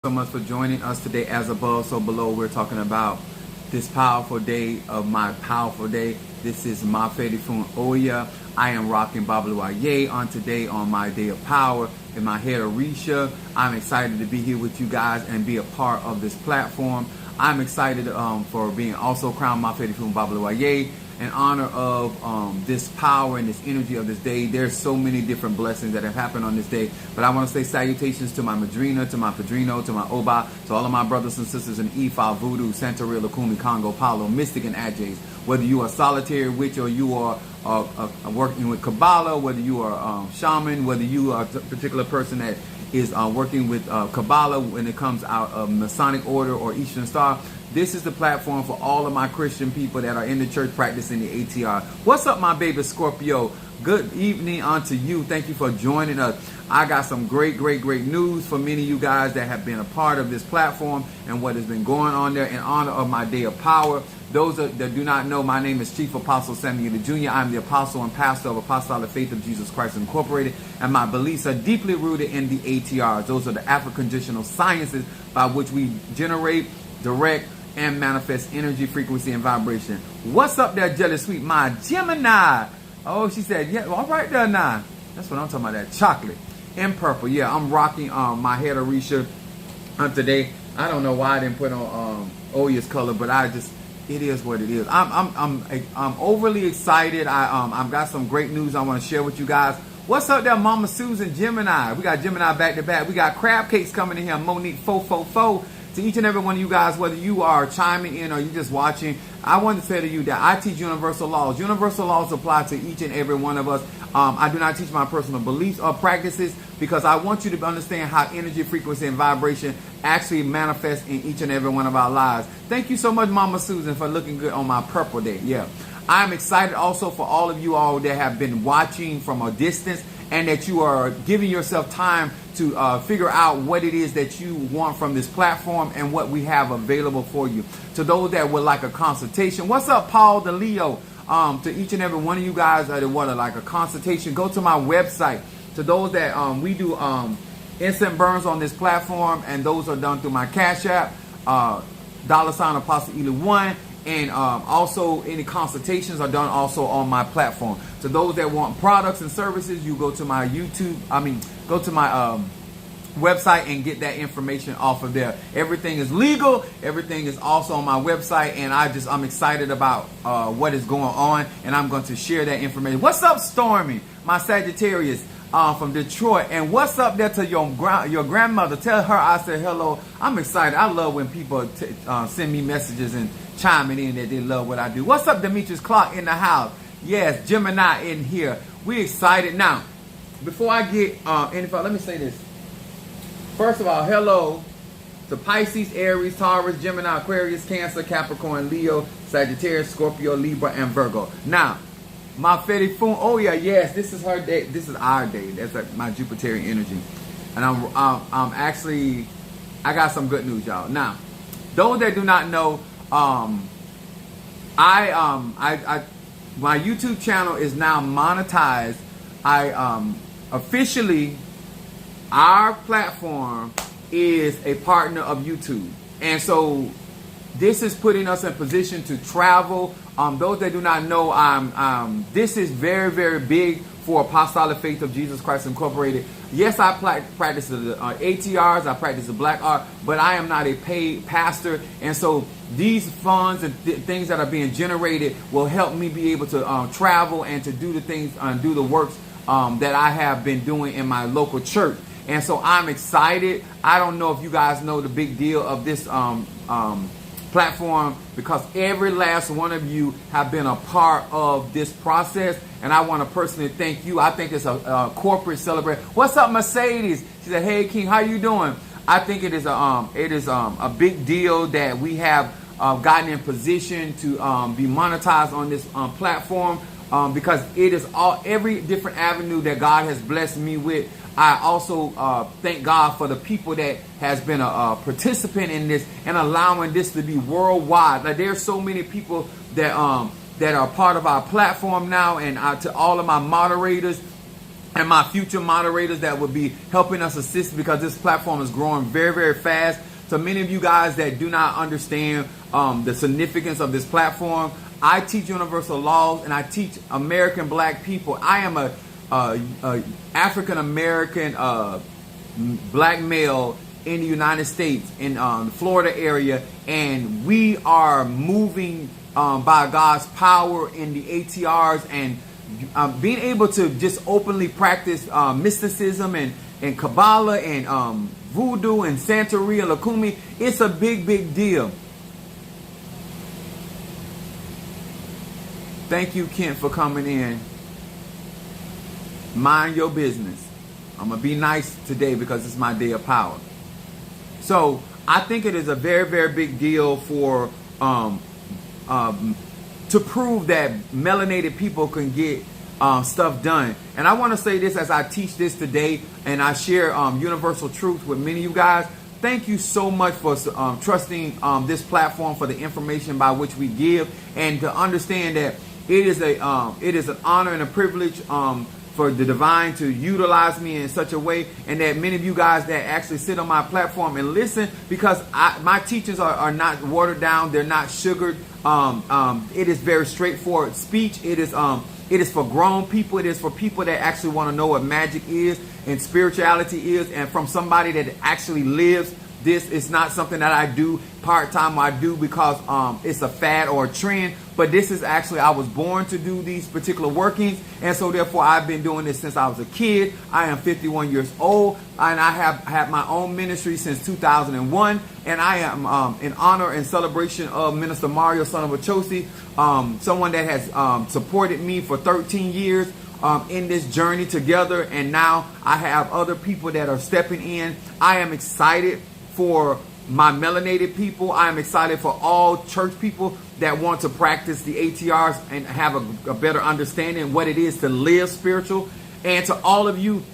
So much for joining us today. As above, so below. We're talking about this powerful day of my powerful day. This is Mafedi Fun Oya. I am rocking Babalawaye on today on my day of power in my head Arisha. I'm excited to be here with you guys and be a part of this platform. I'm excited for being also crowned Mafedi Fun Babalawaye in honor of this power and this energy of this day. There's so many different blessings that have happened on this day, but I want to say salutations to my Madrina, to my Padrino, to my Oba, to all of my brothers and sisters in Ifa, Voodoo, Santeria, Lukumi, Congo, Palo, Mystic, and Adjays. Whether you are solitary witch or you are working with Kabbalah, whether you are shaman, whether you are a particular person that is working with Kabbalah when it comes out of Masonic Order or Eastern Star, this is the platform for all of my Christian people that are in the church practicing the ATR. What's up, my baby Scorpio? Good evening unto you. Thank you for joining us. I got some great news for many of you guys that have been a part of this platform and what has been going on there in honor of my day of power. Those that do not know, my name is Chief Apostle Samuel Jr. I'm the apostle and pastor of Apostolic Faith of Jesus Christ Incorporated, and my beliefs are deeply rooted in the ATRs. Those are the Afro-conditional sciences by which we generate, direct, and manifest energy, frequency, and vibration. What's up there, Jelly Sweet? My Gemini. Oh, she said, yeah, all right there now. That's what I'm talking about, that chocolate in purple. Yeah, I'm rocking my head Arisha today. I don't know why I didn't put on Oya's color, but it is what it is. I'm overly excited. I've got some great news I want to share with you guys. What's up there, Mama Susan, Gemini? We got Gemini back to back. We got crab cakes coming in here. Monique 444. To each and every one of you guys, whether you are chiming in or you just watching, I want to say to you that I teach universal laws. Universal laws apply to each and every one of us. I do not teach my personal beliefs or practices because I want you to understand how energy, frequency, and vibration actually manifest in each and every one of our lives. Thank you so much, Mama Susan, for looking good on my purple day. Yeah. I'm excited also for all of you all that have been watching from a distance and that you are giving yourself time to figure out what it is that you want from this platform and what we have available for you. To those that would like a consultation, what's up, Paul the Leo? To each and every one of you guys that want like a consultation, go to my website. To those that we do instant burns on this platform, and those are done through my Cash App, $ Apostle Ely 1. And also any consultations are done also on my platform. To those that want products and services, you go to my go to my website and get that information off of there. Everything is legal. Everything is also on my website, and I'm excited about what is going on, and I'm going to share that information. What's up, Stormy, my Sagittarius from Detroit? And what's up there to your grandmother? Tell her I said hello. I'm excited. I love when people send me messages and chiming in that they love what I do. What's up, Demetrius Clark in the house? Yes, Gemini in here. We excited. Now, before I get any further, let me say this. First of all, hello to Pisces, Aries, Taurus, Gemini, Aquarius, Cancer, Capricorn, Leo, Sagittarius, Scorpio, Libra, and Virgo. Now, my Fedi Fun Oya, yes, this is her day. This is our day. That's like my Jupiterian energy. And I'm actually, I got some good news, y'all. Now, those that do not know, my YouTube channel is now monetized. Officially, our platform is a partner of YouTube, and so this is putting us in position to travel. Those that do not know, this is very big for Apostolic Faith of Jesus Christ Incorporated. Yes, I practice the ATRs, I practice the black art, but I am not a paid pastor, and so these funds and things that are being generated will help me be able to travel and to do the things, do the works that I have been doing in my local church. And so I'm excited. I don't know if you guys know the big deal of this platform, because every last one of you have been a part of this process, and I want to personally thank you. I think it's a corporate celebration. What's up, Mercedes? She said, "Hey, King, how you doing?" I think it is a big deal that we have gotten in position to be monetized on this platform, because it is every different avenue that God has blessed me with. I also thank God for the people that has been a participant in this and allowing this to be worldwide. Like, there's so many people that are part of our platform now, and to all of my moderators, and my future moderators that will be helping us assist, because this platform is growing very, very fast. So many of you guys that do not understand the significance of this platform, I teach universal laws and I teach American black people. I am a African American black male in the United States, in the Florida area, and we are moving by God's power in the ATRs, and being able to just openly practice mysticism and Kabbalah and voodoo and Santeria, Lakumi. It's a big, big deal. Thank you, Kent, for coming in. Mind your business. I'm going to be nice today because it's my day of power. So I think it is a very, very big deal for to prove that melanated people can get stuff done. And I want to say this as I teach this today, and I share universal truth with many of you guys. Thank you so much for trusting this platform for the information by which we give, and to understand that it is an honor and a privilege for the divine to utilize me in such a way, and that many of you guys that actually sit on my platform and listen, because my teachings are not watered down, they're not sugared. It is very straightforward speech. It is for grown people. It is for people that actually want to know what magic is and spirituality is, and from somebody that actually lives this. It's not something that I do part-time. I do because it's a fad or a trend, but this is actually, I was born to do these particular workings, and so therefore I've been doing this since I was a kid. I am 51 years old, and I have had my own ministry since 2001, and I am in honor and celebration of Minister Mario, son of Achosi, someone that has supported me for 13 years in this journey together, and now I have other people that are stepping in. I am excited for my melanated people. I am excited for all church people that want to practice the ATRs and have a better understanding of what it is to live spiritual. And to all of you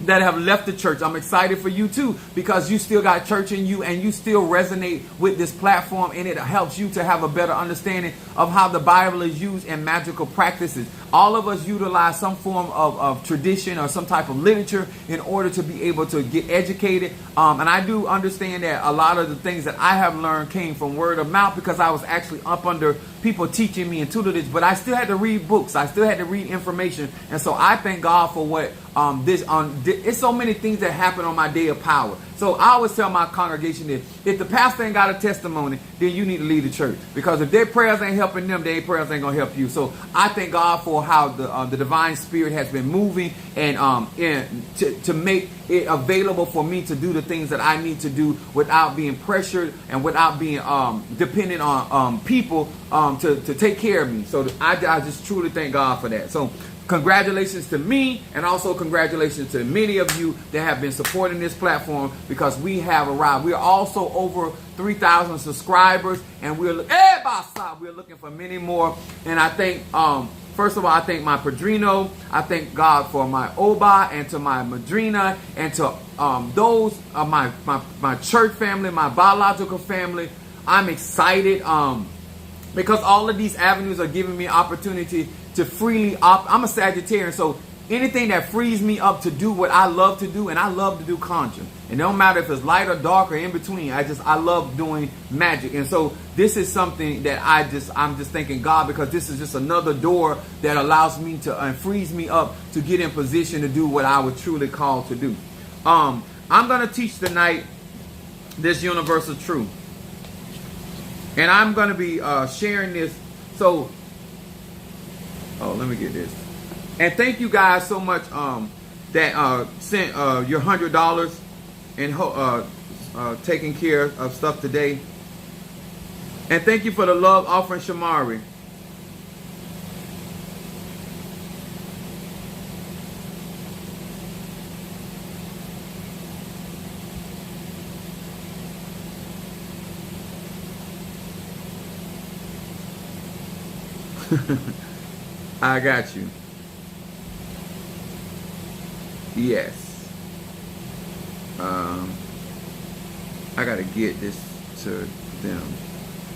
that have left the church, I'm excited for you too, because you still got church in you and you still resonate with this platform, and it helps you to have a better understanding of how the Bible is used in magical practices. All of us utilize some form of tradition or some type of literature in order to be able to get educated. And I do understand that a lot of the things that I have learned came from word of mouth, because I was actually up under people teaching me and tutelage, but I still had to read books. I still had to read information. And so I thank God for what it's so many things that happen on my day of power. So I always tell my congregation this: if the pastor ain't got a testimony, then you need to leave the church, because if their prayers ain't helping them, their prayers ain't gonna help you. So I thank God for how the divine spirit has been moving, and to make it available for me to do the things that I need to do without being pressured and without being dependent on people to take care of me. So I just truly thank God for that. So congratulations to me, and also congratulations to many of you that have been supporting this platform, because we have arrived. We are also over 3,000 subscribers, and we're looking for many more. And I think, first of all, I thank my Padrino. I thank God for my Oba, and to my Madrina, and to those of my church family, my biological family. I'm excited because all of these avenues are giving me opportunity to freely I'm a Sagittarian, so anything that frees me up to do what I love to do, and I love to do conjure. It don't matter if it's light or dark or in between. I love doing magic. And so this is something that I'm just thanking God, because this is just another door that allows me to and frees me up to get in position to do what I was truly called to do. I'm going to teach tonight this universal truth. And I'm going to be sharing this. So let me get this. And thank you guys so much that sent your $100 and taking care of stuff today. And thank you for the love offering, Shamari. I got you. Yes. I gotta get this to them.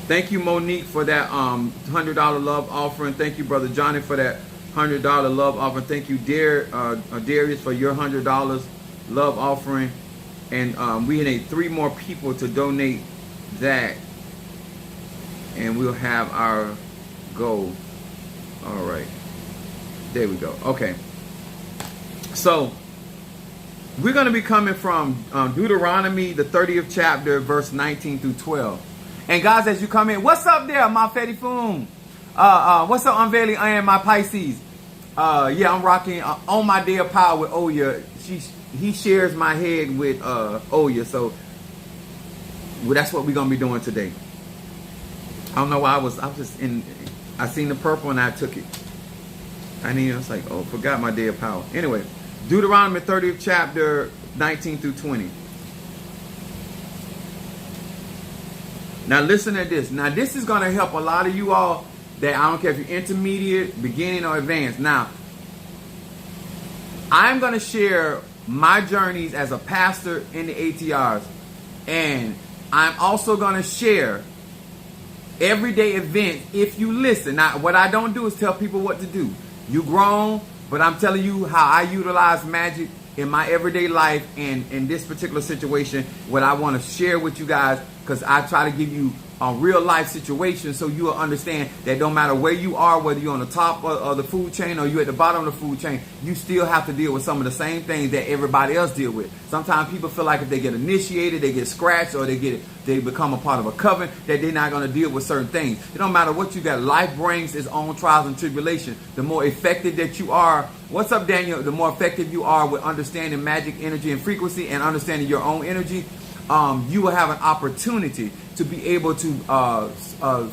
Thank you, Monique, for that $100 love offering. Thank you, Brother Johnny, for that $100 love offering. Thank you, Darius, for your $100 love offering. And we need 3 more people to donate that, and we'll have our goal. All right, there we go. Okay, so we're going to be coming from Deuteronomy, the 30th chapter, verse 19 through 12. And guys, as you come in, what's up there, my Fetty Foon? What's up, Unveiling I Am, my Pisces? Yeah, I'm rocking On My Day of Power with Oya. He shares my head with Oya, so that's what we're gonna be doing today. I don't know why I was just in. I seen the purple and I took it. I was like, oh, forgot my day of power. Anyway, Deuteronomy 30th chapter, 19 through 20. Now listen to this. Now this is gonna help a lot of you all that I don't care if you're intermediate, beginning, or advanced. Now, I'm gonna share my journeys as a pastor in the ATRs, and I'm also gonna share everyday events if you listen. Now, what I don't do is tell people what to do. You grown, but I'm telling you how I utilize magic in my everyday life, and in this particular situation, what I want to share with you guys, because I try to give you a real life situation so you'll understand that no matter where you are, whether you're on the top of the food chain or you're at the bottom of the food chain, you still have to deal with some of the same things that everybody else deal with. Sometimes people feel like if they get initiated, they get scratched, or they become a part of a coven, that they're not going to deal with certain things. It don't matter what you got. Life brings its own trials and tribulation. The more effective that you are, what's up, Daniel? The more effective you are with understanding magic, energy, and frequency, and understanding your own energy, you will have an opportunity to be able to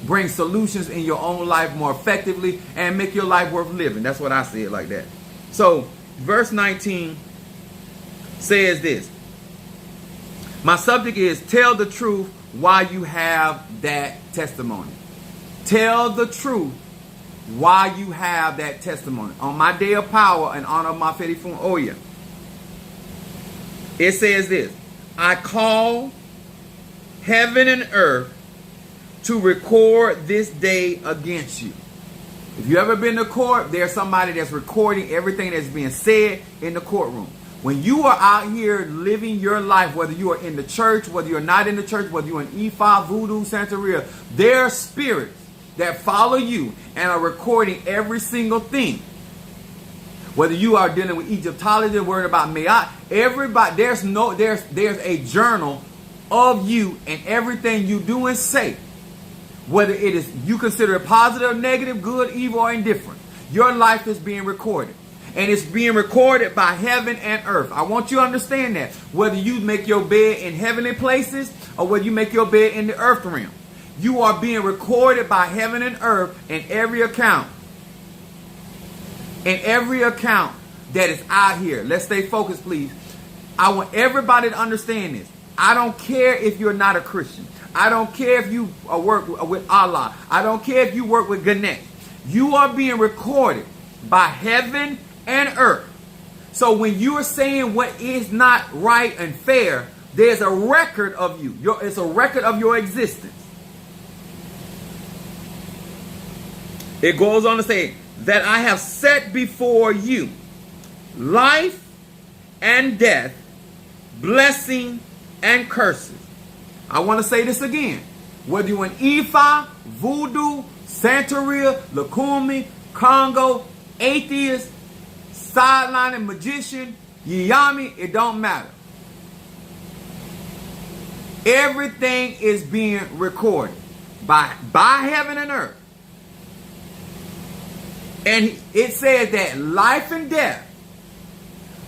bring solutions in your own life more effectively and make your life worth living. That's what I see it like that. So verse 19 says this. My subject is tell the truth while you have that testimony. Tell the truth while you have that testimony. On my day of power, in honor of my Fetty Foon Oya, it says this. I call heaven and earth to record this day against you. If you ever been to court, there's somebody that's recording everything that's being said in the courtroom. When you are out here living your life, whether you are in the church, whether you're not in the church, whether you're in Ifa, Voodoo, Santeria, there are spirits that follow you and are recording every single thing. Whether you are dealing with Egyptology, worried about Mayat, everybody, there's a journal of you and everything you do and say. Whether it is you consider it positive, negative, good, evil, or indifferent, your life is being recorded. And it's being recorded by heaven and earth. I want you to understand that. Whether you make your bed in heavenly places or whether you make your bed in the earth realm, you are being recorded by heaven and earth in every account. In every account that is out here. Let's stay focused, please. I want everybody to understand this. I don't care if you're not a Christian. I don't care if you work with Allah. I don't care if you work with Ganesh. You are being recorded by heaven and earth. So when you are saying what is not right and fair, there's a record of you. It's a record of your existence. It goes on to say that I have set before you life and death, blessing and curses. I want to say this again. Whether you're in Ifa, Voodoo, Santeria, Lukumi, Congo, atheist, sidelining magician, Yami, it don't matter. Everything is being recorded by heaven and earth. And it says that life and death,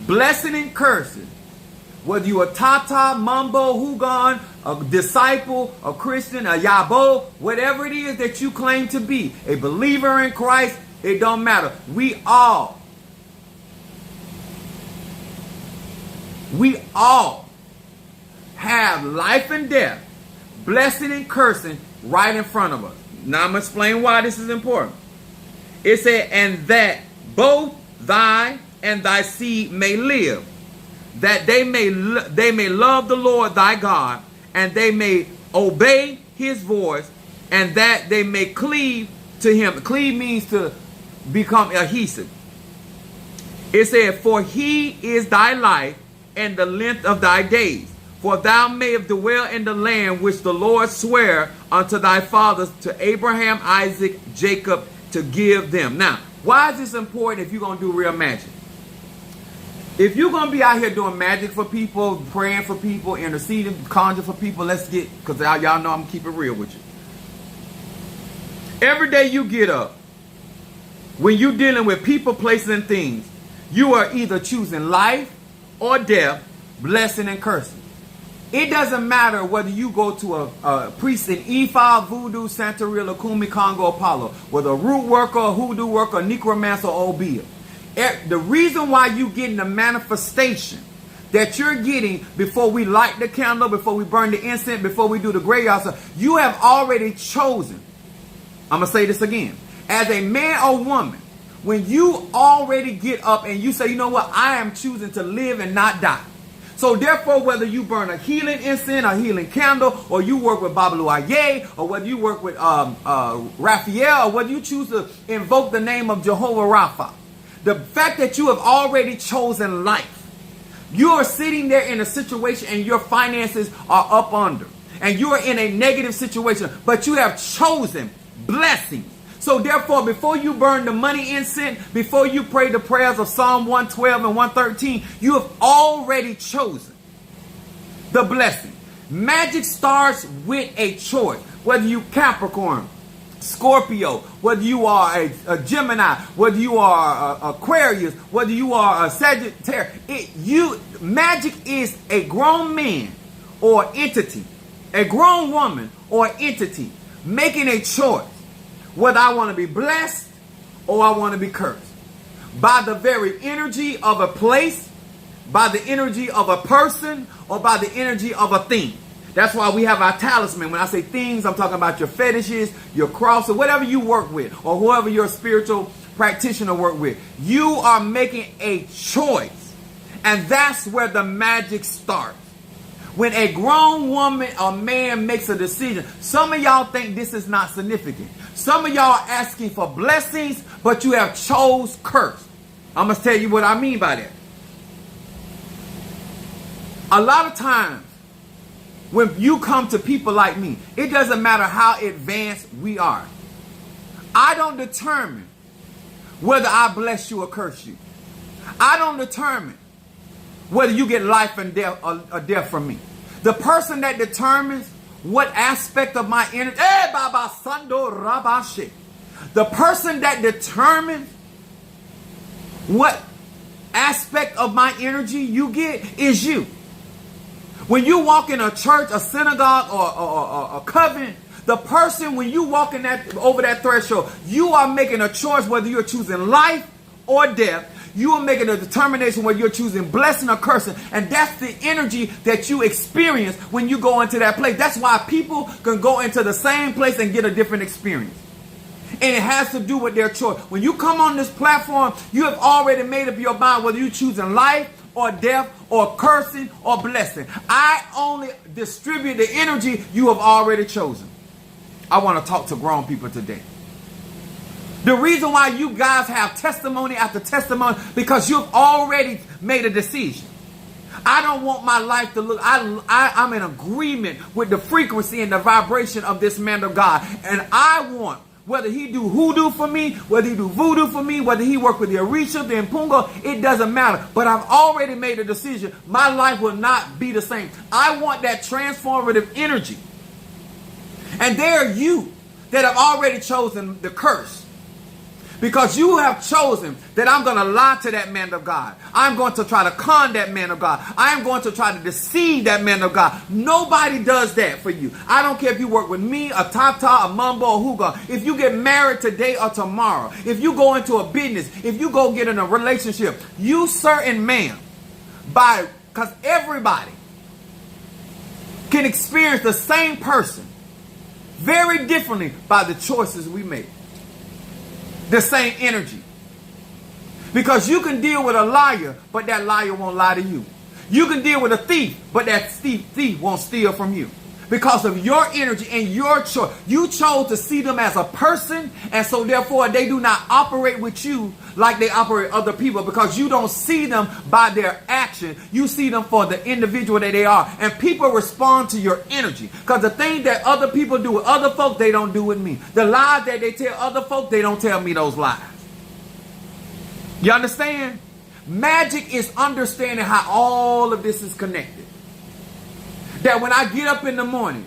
blessing and cursing, whether you're a Tata, Mambo, Hugon, a disciple, a Christian, a Yabo, whatever it is that you claim to be, a believer in Christ, it don't matter. We all have life and death, blessing and cursing right in front of us. Now I'm going to explain why this is important. It said, and that both thy and thy seed may live, that they may love the Lord thy God, and they may obey his voice, and that they may cleave to him. Cleave means to become adhesive. It said, for he is thy life and the length of thy days. For thou mayest dwell in the land which the Lord sware unto thy fathers, to Abraham, Isaac, Jacob, to give them. Now, why is this important if you're going to do real magic? If you're going to be out here doing magic for people, praying for people, interceding, conjuring for people, let's get, because y'all know I'm going to keep it real with you. Every day you get up, when you're dealing with people, places, and things, you are either choosing life or death, blessing and cursing. It doesn't matter whether you go to a priest in Ifa, Voodoo, Santeria, Lakumi, Congo, Apollo, whether a root worker, a hoodoo worker, necromancer, or Obia. The reason why you getting the manifestation that you're getting before we light the candle, before we burn the incense, before we do the graveyard stuff, you have already chosen. I'm going to say this again. As a man or woman, when you already get up and you say, you know what, I am choosing to live and not die. So therefore, whether you burn a healing incense, a healing candle, or you work with Babylou Aye, or whether you work with Raphael, or whether you choose to invoke the name of Jehovah Rapha, the fact that you have already chosen life, you are sitting there in a situation and your finances are up under, and you are in a negative situation, but you have chosen blessings. So therefore, before you burn the money incense, before you pray the prayers of Psalm 112 and 113, you have already chosen the blessing. Magic starts with a choice. Whether you Capricorn, Scorpio, whether you are a Gemini, whether you are Aquarius, whether you are a Sagittarius, magic is a grown man or entity, a grown woman or entity making a choice. Whether I want to be blessed or I want to be cursed. By the very energy of a place, by the energy of a person, or by the energy of a thing. That's why we have our talisman. When I say things, I'm talking about your fetishes, your cross, or whatever you work with, or whoever your spiritual practitioner work with. You are making a choice. And that's where the magic starts. When a grown woman or man makes a decision, some of y'all think this is not significant. Some of y'all are asking for blessings, but you have chose curse. I'm going to tell you what I mean by that. A lot of times, when you come to people like me, it doesn't matter how advanced we are. I don't determine whether I bless you or curse you. I don't determine whether you get life and death or death from me. The person that determines what aspect of my energy, the person that determines what aspect of my energy you get is you. When you walk in a church, a synagogue, or a covenant, the person, when you walk in over that threshold, you are making a choice whether you're choosing life or death. You are making a determination whether you're choosing blessing or cursing. And that's the energy that you experience when you go into that place. That's why people can go into the same place and get a different experience. And it has to do with their choice. When you come on this platform, you have already made up your mind whether you're choosing life or death or cursing or blessing. I only distribute the energy you have already chosen. I want to talk to grown people today. The reason why you guys have testimony after testimony, because you've already made a decision. I don't want my life to look, I'm in agreement with the frequency and the vibration of this man of God. And I want, whether he do hoodoo for me, whether he do voodoo for me, whether he work with the Orisha, the Mpunga, it doesn't matter. But I've already made a decision. My life will not be the same. I want that transformative energy. And there are you that have already chosen the curse. Because you have chosen that I'm going to lie to that man of God. I'm going to try to con that man of God. I am going to try to deceive that man of God. Nobody does that for you. I don't care if you work with me, a Tata, a Mumbo, or Huga. If you get married today or tomorrow, if you go into a business, if you go get in a relationship, you certain man, because everybody can experience the same person very differently by the choices we make. The same energy. Because you can deal with a liar, but that liar won't lie to you. You can deal with a thief, but that thief won't steal from you. Because of your energy and your choice. You chose to see them as a person, and so therefore they do not operate with you like they operate other people, because you don't see them by their action. You see them for the individual that they are. And people respond to your energy. Because the thing that other people do with other folk, they don't do with me. The lies that they tell other folk, they don't tell me those lies. You understand? Magic is understanding how all of this is connected. That when I get up in the morning,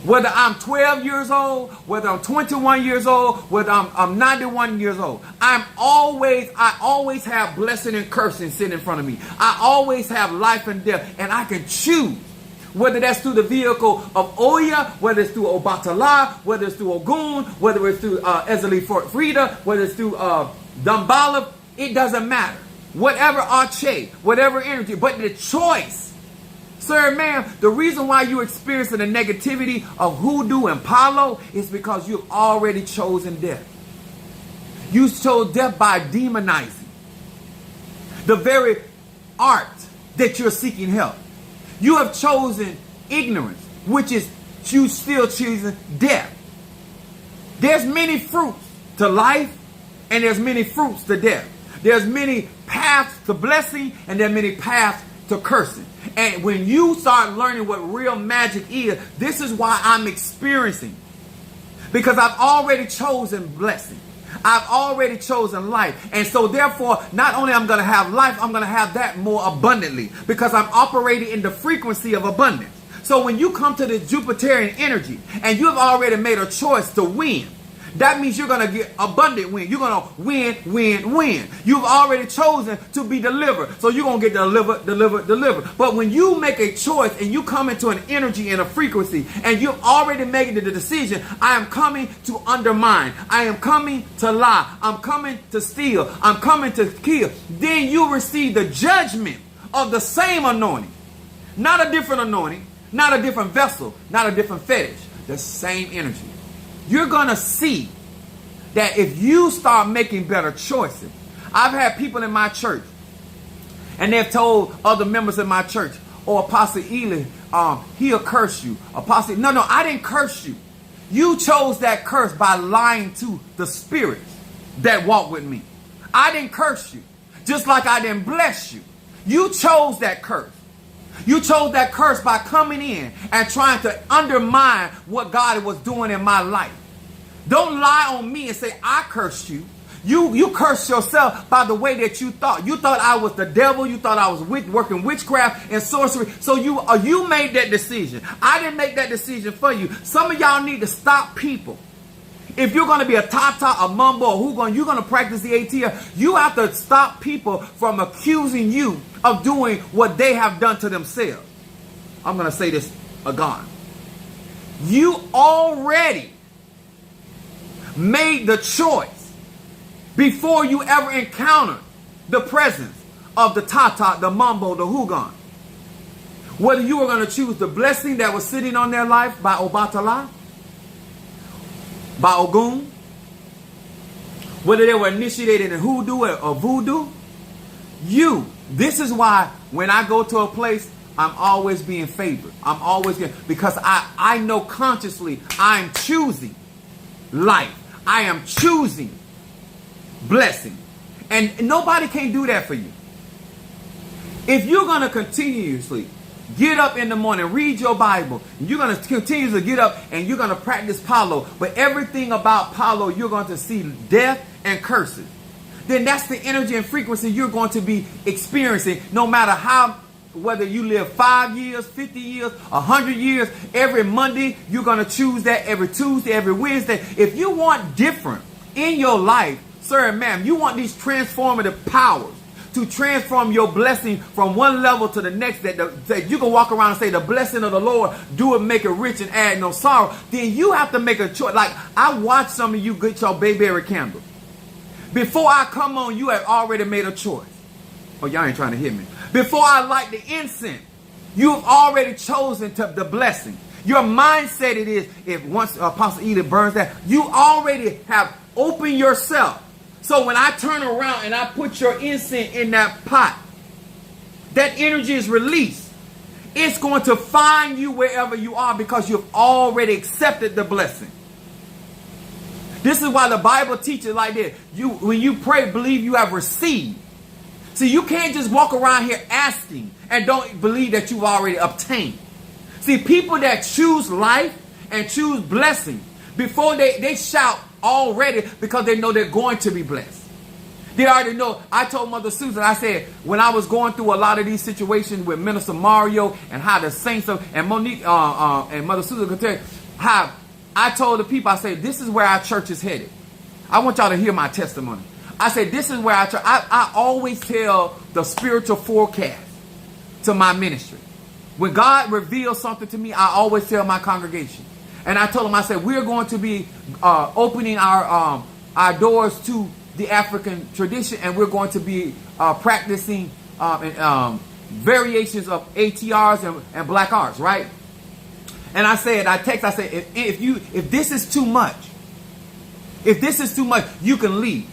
whether I'm 12 years old, whether I'm 21 years old, whether I'm 91 years old, I always have blessing and cursing sitting in front of me. I always have life and death, and I can choose. Whether that's through the vehicle of Oya, whether it's through Obatala, whether it's through Ogun, whether it's through Ezeli Fort Frida, whether it's through Dumbala, it doesn't matter. Whatever Arche, whatever energy, but the choice. Sir, ma'am, the reason why you're experiencing the negativity of hoodoo and palo is because you've already chosen death. You chose death by demonizing the very art that you're seeking help. You have chosen ignorance, which is you still choosing death. There's many fruits to life, and there's many fruits to death. There's many paths to blessing, and there are many paths to cursing. And when you start learning what real magic is, this is why I'm experiencing. Because I've already chosen blessing. I've already chosen life. And so therefore, not only I'm going to have life, I'm going to have that more abundantly. Because I'm operating in the frequency of abundance. So when you come to the Jupiterian energy and you have already made a choice to win, that means you're going to get abundant win. You're going to win, win, win. You've already chosen to be delivered. So you're going to get delivered. But when you make a choice and you come into an energy and a frequency and you've already made the decision, I am coming to undermine. I am coming to lie. I'm coming to steal. I'm coming to kill. Then you receive the judgment of the same anointing. Not a different anointing. Not a different vessel. Not a different fetish. The same energy. You're going to see that if you start making better choices. I've had people in my church, and they've told other members in my church, oh, Apostle Ely, he'll curse you. Apostle, no, I didn't curse you. You chose that curse by lying to the spirits that walk with me. I didn't curse you, just like I didn't bless you. You chose that curse. You chose that curse by coming in and trying to undermine what God was doing in my life. Don't lie on me and say, I cursed you. You cursed yourself by the way that you thought. You thought I was the devil. You thought I was working witchcraft and sorcery. So you made that decision. I didn't make that decision for you. Some of y'all need to stop people. If you're going to be a Tata, a Mumbo, you're going to practice the ATL, you have to stop people from accusing you of doing what they have done to themselves. I'm going to say this again. You already made the choice before you ever encountered the presence of the Tata, the Mumbo, the Hugon. Whether you were going to choose the blessing that was sitting on their life by Obatala, by Ogun, whether they were initiated in hoodoo or voodoo, this is why when I go to a place, I'm always being favored. I'm always getting, because I know consciously I'm choosing life. I am choosing blessing. And nobody can do that for you. If you're going to continuously get up in the morning, read your Bible, you're going to continue to get up and you're going to practice palo, but everything about palo, you're going to see death and curses, then that's the energy and frequency you're going to be experiencing no matter whether you live 5 years, 50 years, 100 years. Every Monday, you're going to choose that. Every Tuesday, every Wednesday. If you want different in your life, sir and ma'am, you want these transformative powers to transform your blessing from one level to the next, that you can walk around and say, the blessing of the Lord, do it, make it rich and add no sorrow, then you have to make a choice. Like, I watch some of you get your Bayberry candle. Before I come on, you have already made a choice. Oh, y'all ain't trying to hear me. Before I light the incense, you have already chosen the blessing. Your mindset it is, if once Apostle Edith burns that, you already have opened yourself. So when I turn around and I put your incense in that pot, that energy is released. It's going to find you wherever you are because you've already accepted the blessing. This is why the Bible teaches like this. When you pray, believe you have received. See, you can't just walk around here asking and don't believe that you've already obtained. See, people that choose life and choose blessing, before they shout already because they know they're going to be blessed. They already know. I told Mother Susan, I said, when I was going through a lot of these situations with Minister Mario and how the saints of, and Monique and Mother Susan could tell you, how I told the people, I said, this is where our church is headed. I want y'all to hear my testimony. I said, this is where I always tell the spiritual forecast to my ministry. When God reveals something to me, I always tell my congregation. And I told them, I said, we're going to be opening our doors to the African tradition, and we're going to be practicing variations of ATRs and black arts, right? And I said, I said, if this is too much, you can leave.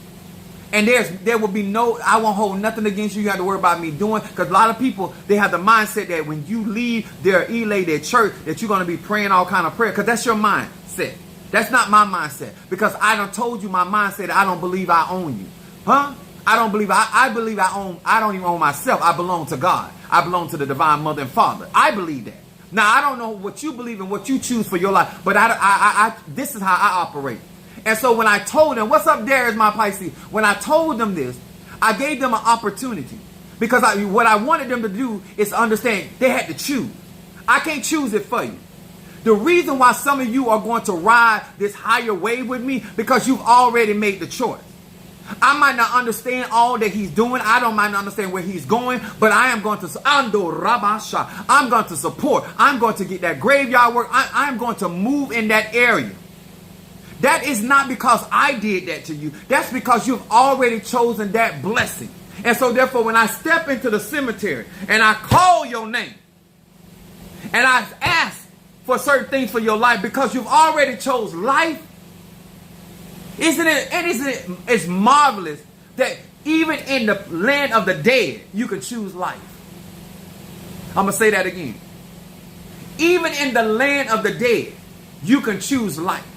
And there will be no, I won't hold nothing against you. You have to worry about me doing. Because a lot of people, they have the mindset that when you leave their their church, that you're going to be praying all kind of prayer. Because that's your mindset. That's not my mindset. Because I done told you my mindset. I don't believe I own you. Huh? I don't believe I believe I don't even own myself. I belong to God. I belong to the divine mother and father. I believe that. Now, I don't know what you believe and what you choose for your life. But this is how I operate. And so when I told them, what's up, Darius, my Pisces? When I told them this, I gave them an opportunity. Because what I wanted them to do is understand they had to choose. I can't choose it for you. The reason why some of you are going to ride this higher wave with me, because you've already made the choice. I might not understand all that he's doing. I might not understand where he's going, but I am going to, I'm going to support. I'm going to get that graveyard work. I'm going to move in that area. That is not because I did that to you. That's because you've already chosen that blessing. And so therefore, when I step into the cemetery and I call your name and I ask for certain things for your life because you've already chose life, isn't it it's marvelous that even in the land of the dead, you can choose life. I'm going to say that again. Even in the land of the dead, you can choose life.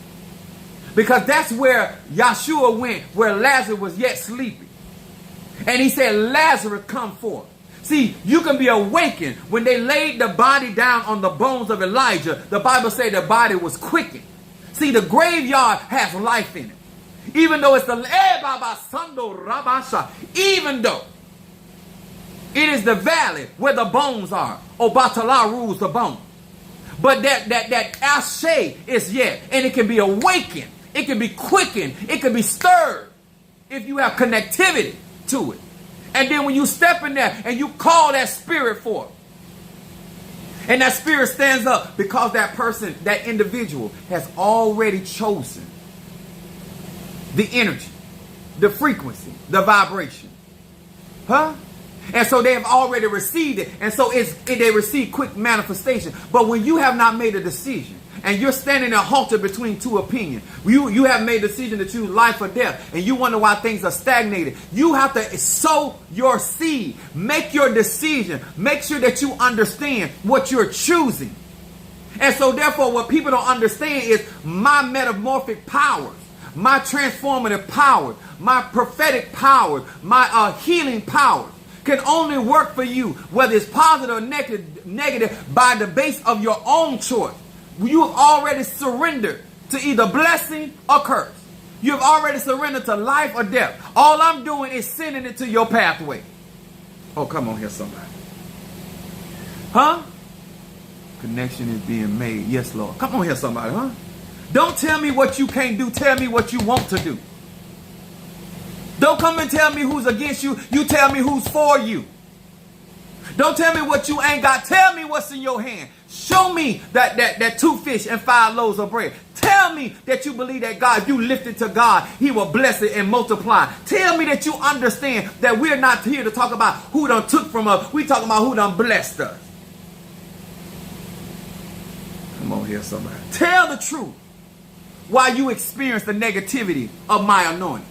Because that's where Yeshua went, where Lazarus was yet sleeping. And he said, Lazarus, come forth. See, you can be awakened. When they laid the body down on the bones of Elijah, the Bible said the body was quickened. See, the graveyard has life in it. Even though it's even though it is the valley where the bones are. Obatala rules the bone. But that ashe is yet, and it can be awakened. It can be quickened. It can be stirred if you have connectivity to it. And then when you step in there and you call that spirit forth, and that spirit stands up because that person, that individual has already chosen the energy, the frequency, the vibration. Huh? And so they have already received it. And so they receive quick manifestation. But when you have not made a decision, and you're standing there halted between two opinions, you have made a decision to choose life or death, and you wonder why things are stagnated, you have to sow your seed. Make your decision. Make sure that you understand what you're choosing. And so therefore, what people don't understand is my metamorphic powers, my transformative powers, my prophetic powers, my healing powers can only work for you, whether it's positive or negative, by the base of your own choice. You have already surrendered to either blessing or curse. You have already surrendered to life or death. All I'm doing is sending it to your pathway. Oh, come on here, somebody. Huh? Connection is being made. Yes, Lord. Come on here, somebody, huh? Don't tell me what you can't do. Tell me what you want to do. Don't come and tell me who's against you. You tell me who's for you. Don't tell me what you ain't got. Tell me what's in your hand. Show me that 2 fish and 5 loaves of bread. Tell me that you believe that God, if you lift it to God, he will bless it and multiply. Tell me that you understand that we're not here to talk about who done took from us. We're talking about who done blessed us. Come on here, somebody. Tell the truth why you experience the negativity of my anointing.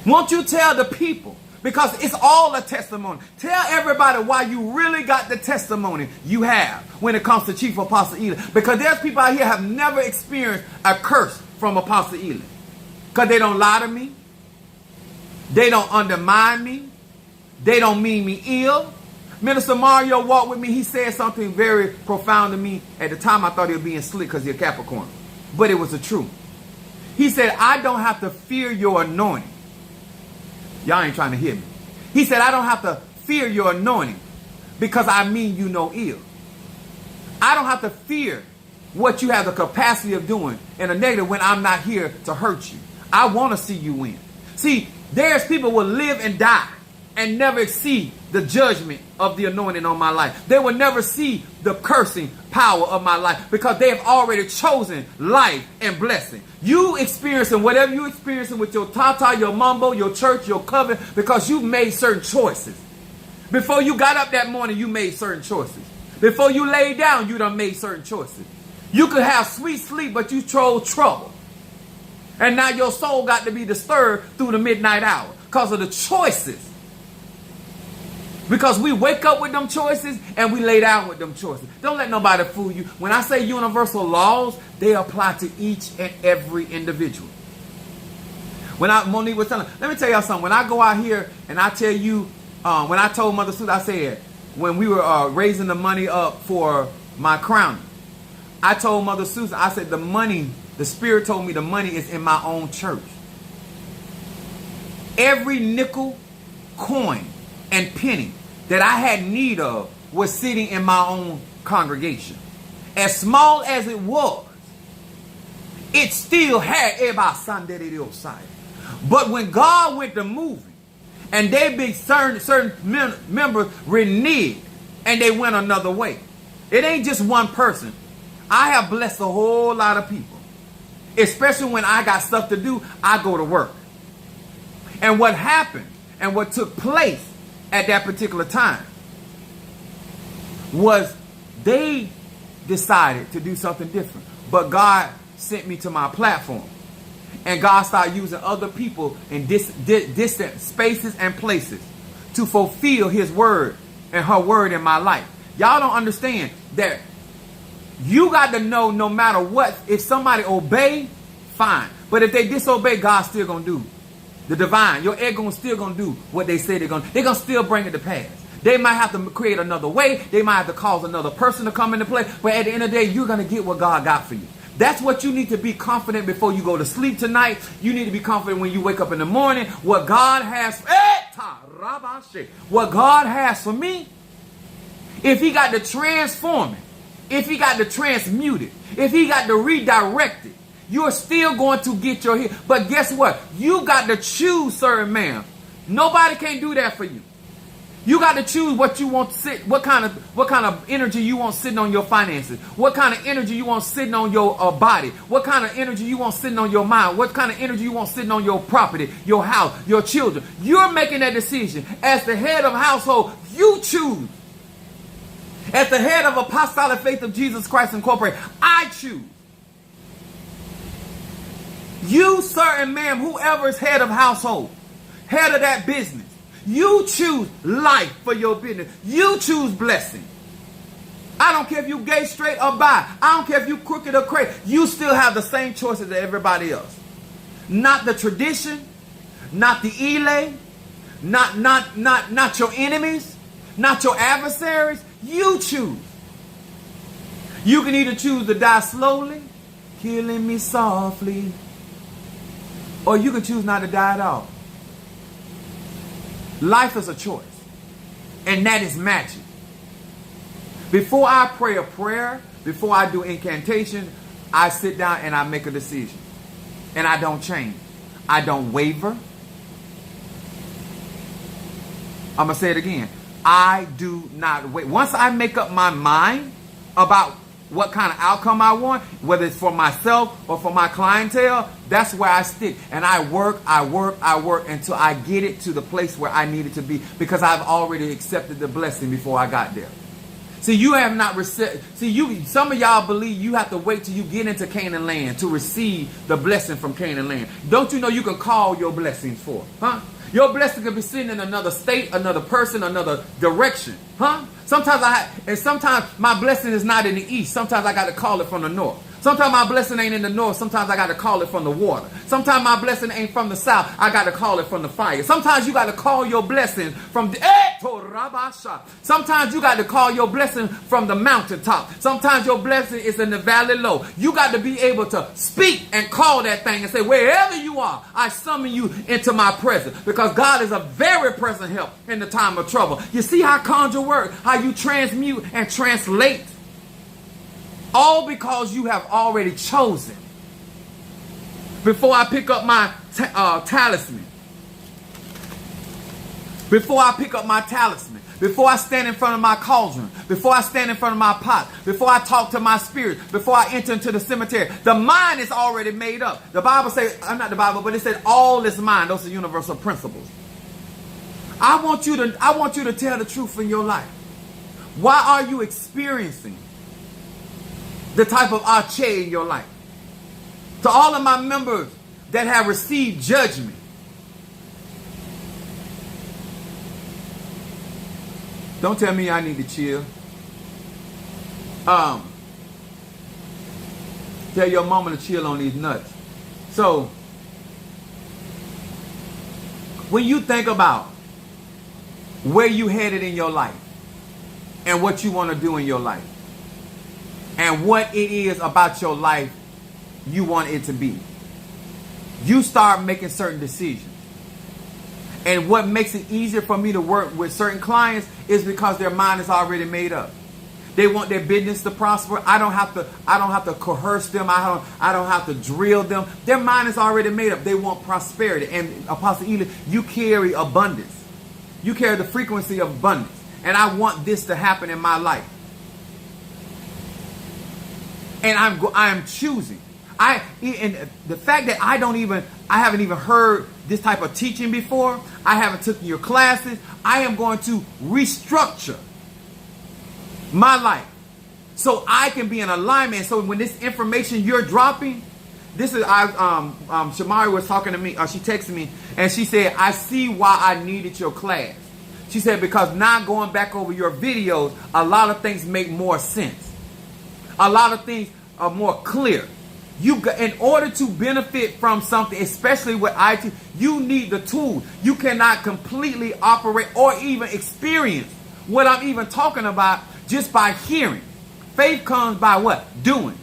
Won't you tell the people Because it's all a testimony. Tell everybody why you really got the testimony you have when it comes to Chief Apostle Ely. Because there's people out here have never experienced a curse from Apostle Ely. Because they don't lie to me. They don't undermine me. They don't mean me ill. Minister Mario walked with me. He said something very profound to me. At the time, I thought he was being slick because he's a Capricorn. But it was the truth. He said, I don't have to fear your anointing. Y'all ain't trying to hear me. He said, I don't have to fear your anointing because I mean you no ill. I don't have to fear what you have the capacity of doing in a negative when I'm not here to hurt you. I want to see you win. See, there's people who will live and die and never see the judgment of the anointing on my life. They will never see the cursing power of my life because they have already chosen life and blessing. You experiencing whatever you experiencing with your tata, your mambo, your church, your covenant, because you've made certain choices. Before you got up that morning, you made certain choices. Before you laid down, you done made certain choices. You could have sweet sleep, but you chose trouble. And now your soul got to be disturbed through the midnight hour because of the choices. Because we wake up with them choices and we lay down with them choices. Don't let nobody fool you. When I say universal laws, they apply to each and every individual. Monique was telling, let me tell y'all something. When I go out here and I tell you, when I told Mother Susan, I said, when we were raising the money up for my crowning, I told Mother Susan, I said, the Spirit told me the money is in my own church. Every nickel, coin, and penny that I had need of was sitting in my own congregation. As small as it was, it still had but when God went to moving and they big certain members reneged and they went another way. It ain't just one person. I have blessed a whole lot of people. Especially when I got stuff to do, I go to work. And what happened and what took place at that particular time was they decided to do something different. But God sent me to my platform. And God started using other people in distant spaces and places to fulfill his word and her word in my life. Y'all don't understand that you got to know no matter what, if somebody obey, fine. But if they disobey, God's still going to do the divine. Your ego still going to do what they say they're going to. They're going to still bring it to pass. They might have to create another way. They might have to cause another person to come into play. But at the end of the day, you're going to get what God got for you. That's what you need to be confident before you go to sleep tonight. You need to be confident when you wake up in the morning. What God has, what God has for me, if he got to transform it, if he got to transmute it, if he got to redirect it, you're still going to get your hit. But guess what? You got to choose, sir and ma'am. Nobody can do that for you. You got to choose what you want to sit, what kind of energy you want sitting on your finances, what kind of energy you want sitting on your body, what kind of energy you want sitting on your mind, what kind of energy you want sitting on your property, your house, your children. You're making that decision. As the head of household, you choose. As the head of Apostolic Faith of Jesus Christ Incorporated, I choose. You, sir and ma'am, whoever is head of household, head of that business, you choose life for your business. You choose blessing. I don't care if you gay, straight, or bi. I don't care if you crooked or crazy. You still have the same choices as everybody else. Not the tradition, not the elay, not your enemies, not your adversaries. You choose. You can either choose to die slowly, killing me softly, or you can choose not to die at all. Life is a choice. And that is magic. Before I pray a prayer, before I do incantation, I sit down and I make a decision. And I don't change. I don't waver. I'm going to say it again. I do not wait. Once I make up my mind about what kind of outcome I want, whether it's for myself or for my clientele, that's where I stick. And I work until I get it to the place where I need it to be, because I've already accepted the blessing before I got there. See, you have not received. Some of y'all believe you have to wait till you get into Canaan land to receive the blessing from Canaan land. Don't you know you can call your blessings forth? Huh? Your blessing could be sitting in another state, another person, another direction. Huh? Sometimes my blessing is not in the east. Sometimes I got to call it from the north. Sometimes my blessing ain't in the north. Sometimes I got to call it from the water. Sometimes my blessing ain't from the south. I got to call it from the fire. Sometimes you got to call your blessing from the... Sometimes you got to call your blessing from the mountaintop. Sometimes your blessing is in the valley low. You got to be able to speak and call that thing and say, wherever you are, I summon you into my presence. Because God is a very present help in the time of trouble. You see how conjure works, how you transmute and translate. All because you have already chosen. Before I pick up my talisman. Before I pick up my talisman. Before I stand in front of my cauldron. Before I stand in front of my pot. Before I talk to my spirit. Before I enter into the cemetery. The mind is already made up. The Bible says, not the Bible, but it said all is mind. Those are universal principles. I want you to tell the truth in your life. Why are you experiencing the type of arche in your life? To all of my members that have received judgment, don't tell me I need to chill. Tell your mama to chill on these nuts. So, when you think about where you headed in your life and what you want to do in your life, and what it is about your life you want it to be, you start making certain decisions. And what makes it easier for me to work with certain clients is because their mind is already made up. They want their business to prosper. I don't have to coerce them. I don't have to drill them. Their mind is already made up. They want prosperity. And Apostle Ely, you carry abundance. You carry the frequency of abundance. And I want this to happen in my life. And I am choosing. And the fact that I haven't even heard this type of teaching before. I haven't taken your classes. I am going to restructure my life so I can be in alignment. So when this information you're dropping, Shamari was talking to me. She texted me and she said, I see why I needed your class. She said, because now going back over your videos, a lot of things make more sense. A lot of things are more clear. In order to benefit from something, especially with IT, you need the tools. You cannot completely operate or even experience what I'm even talking about just by hearing. Faith comes by what? Doing.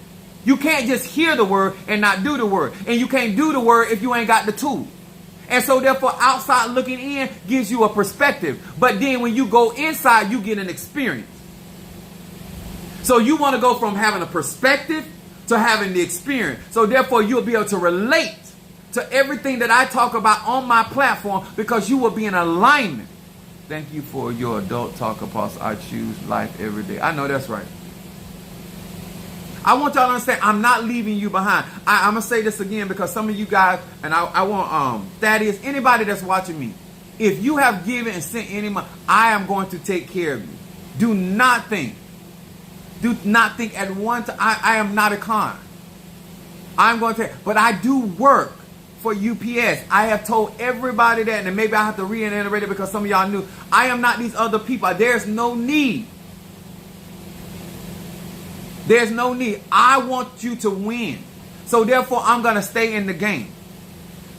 You can't just hear the word and not do the word. And you can't do the word if you ain't got the tool. And so therefore, outside looking in gives you a perspective. But then when you go inside, you get an experience. So you want to go from having a perspective to having the experience. So therefore, you'll be able to relate to everything that I talk about on my platform because you will be in alignment. Thank you for your adult talk, Apostle. I choose life every day. I know that's right. I want y'all to understand, I'm not leaving you behind. I'm going to say this again because some of you guys, and I want Thaddeus, anybody that's watching me, if you have given and sent any money, I am going to take care of you. Do not think at one time, I am not a con. I'm going to, but I do work for UPS. I have told everybody that, and maybe I have to reiterate it because some of y'all knew. I am not these other people. There's no need. There's no need. I want you to win. So therefore, I'm going to stay in the game.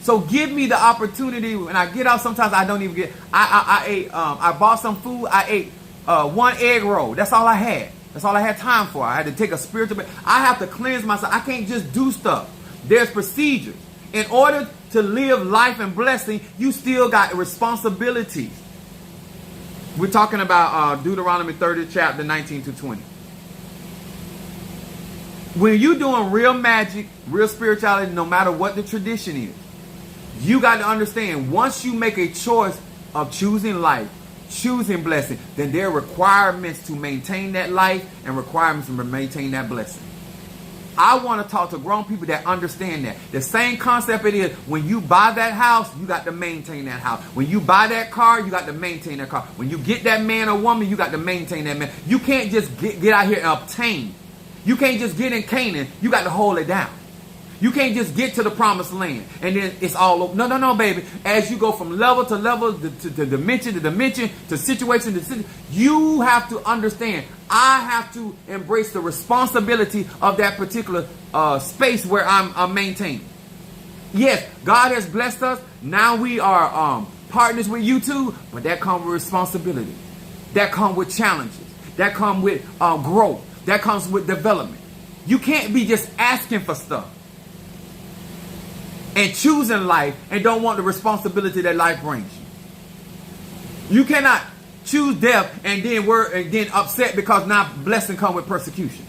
So give me the opportunity. When I get out, sometimes I don't even get. I bought some food. I ate one egg roll. That's all I had. That's all I had time for. I had to take a spiritual bath. I have to cleanse myself. I can't just do stuff. There's procedures. In order to live life and blessing, you still got responsibilities. We're talking about Deuteronomy 30, chapter 19 to 20. When you're doing real magic, real spirituality, no matter what the tradition is, you got to understand, once you make a choice of choosing life, choosing blessing, then there are requirements to maintain that life and requirements to maintain that blessing. I want to talk to grown people that understand that. The same concept it is, when you buy that house, you got to maintain that house. When you buy that car, you got to maintain that car. When you get that man or woman, you got to maintain that man. You can't just get out here and obtain. You can't just get in Canaan. You got to hold it down. You can't just get to the promised land and then it's all over. No, no, no, baby. As you go from level to level, to dimension to dimension, to situation to situation, you have to understand, I have to embrace the responsibility of that particular space where I'm maintaining. Yes, God has blessed us. Now we are partners with YouTube, but that comes with responsibility. That comes with challenges. That comes with growth. That comes with development. You can't be just asking for stuff and choosing life and don't want the responsibility that life brings you. You cannot choose death and then upset because now blessing comes with persecution.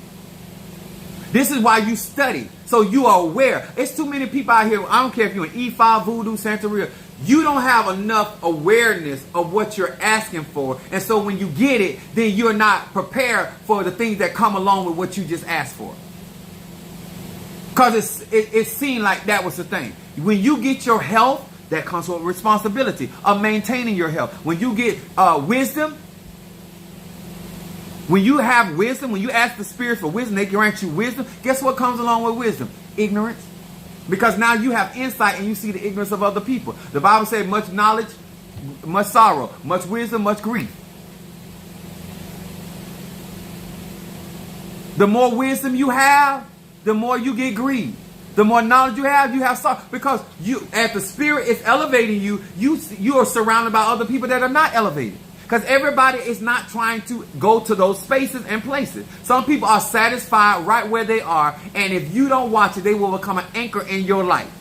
This is why you study, so you are aware. It's too many people out here. I don't care if you're an E5, Voodoo, Santeria. You don't have enough awareness of what you're asking for. And so when you get it, then you're not prepared for the things that come along with what you just asked for. Because it seemed like that was the thing. When you get your health, that comes with responsibility of maintaining your health. When you get wisdom, when you have wisdom, when you ask the Spirit for wisdom, they grant you wisdom. Guess what comes along with wisdom? Ignorance. Because now you have insight and you see the ignorance of other people. The Bible says much knowledge, much sorrow, much wisdom, much grief. The more wisdom you have, the more you get grieved. The more knowledge you have sorrow. Because you, as the Spirit is elevating you, you are surrounded by other people that are not elevated. Because everybody is not trying to go to those spaces and places. Some people are satisfied right where they are. And if you don't watch it, they will become an anchor in your life.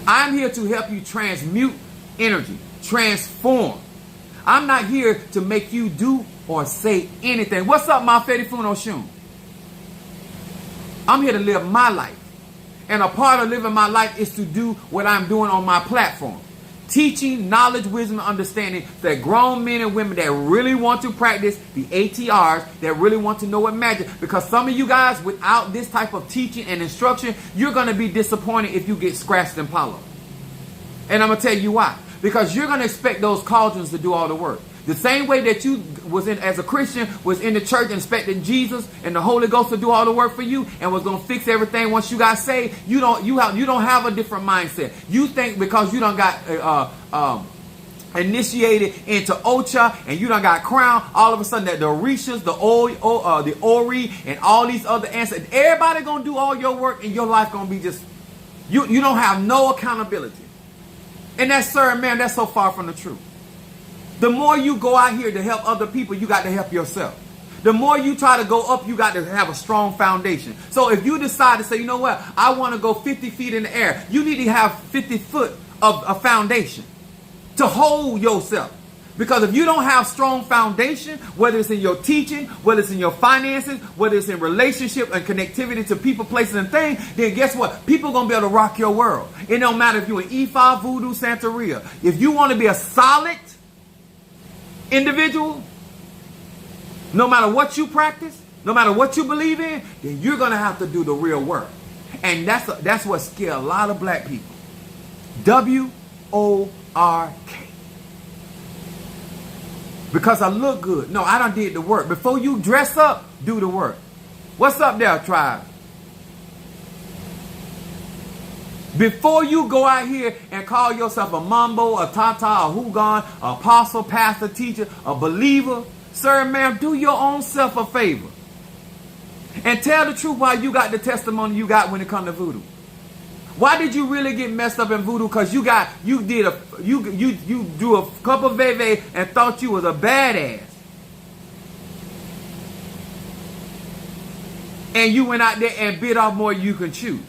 I'm here to help you transmute energy, transform. I'm not here to make you do or say anything. What's up, my Fedi Funo Shun? I'm here to live my life. And a part of living my life is to do what I'm doing on my platform. Teaching knowledge, wisdom, and understanding that grown men and women that really want to practice the ATRs, that really want to know what magic. Because some of you guys, without this type of teaching and instruction, you're going to be disappointed if you get scratched and hollow. And I'm going to tell you why. Because you're going to expect those cauldrons to do all the work. The same way that you was in as a Christian, was in the church and expected Jesus and the Holy Ghost to do all the work for you and was going to fix everything once you got saved, you don't have a different mindset. You think because you done got initiated into Ocha and you done got crowned, all of a sudden that the Orishas, the Ori, and all these other ancestors, everybody going to do all your work and your life going to be just, you don't have no accountability. And that's, sir, man, that's so far from the truth. The more you go out here to help other people, you got to help yourself. The more you try to go up, you got to have a strong foundation. So if you decide to say, you know what, I want to go 50 feet in the air, you need to have 50 foot of a foundation to hold yourself. Because if you don't have strong foundation, whether it's in your teaching, whether it's in your finances, whether it's in relationship and connectivity to people, places, and things, then guess what? People are going to be able to rock your world. It don't matter if you're an E5, Voodoo, Santeria. If you want to be a solid individual, no matter what you practice, no matter what you believe in, then you're going to have to do the real work. And that's what scares a lot of black people. W-O-R-K. Because I look good. No, I done did the work. Before you dress up, do the work. What's up there, tribe? Before you go out here and call yourself a mambo, a tata, a hugan, a apostle, pastor, teacher, a believer, sir, ma'am, do your own self a favor. And tell the truth why you got the testimony you got when it comes to voodoo. Why did you really get messed up in voodoo? Because you drew a couple of veve and thought you was a badass. And you went out there and bit off more than you can chew.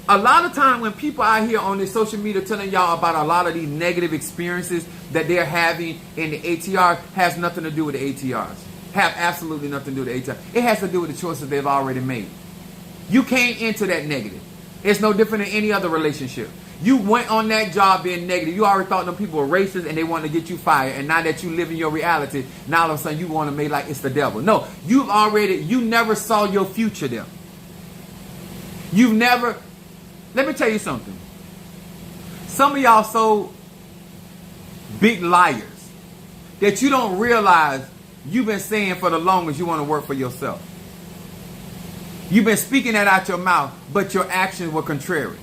A lot of time when people out here on this social media telling y'all about a lot of these negative experiences that they're having in the ATR, has nothing to do with the ATRs. Have absolutely nothing to do with the ATR. It has to do with the choices they've already made. You came into that negative. It's no different than any other relationship. You went on that job being negative. You already thought them people were racist and they wanted to get you fired. And now that you live in your reality, now all of a sudden you want to make like it's the devil. No, you never saw your future there. You've never... Let me tell you something. Some of y'all so big liars that you don't realize you've been saying for the longest you want to work for yourself. You've been speaking that out your mouth, but your actions were contrary.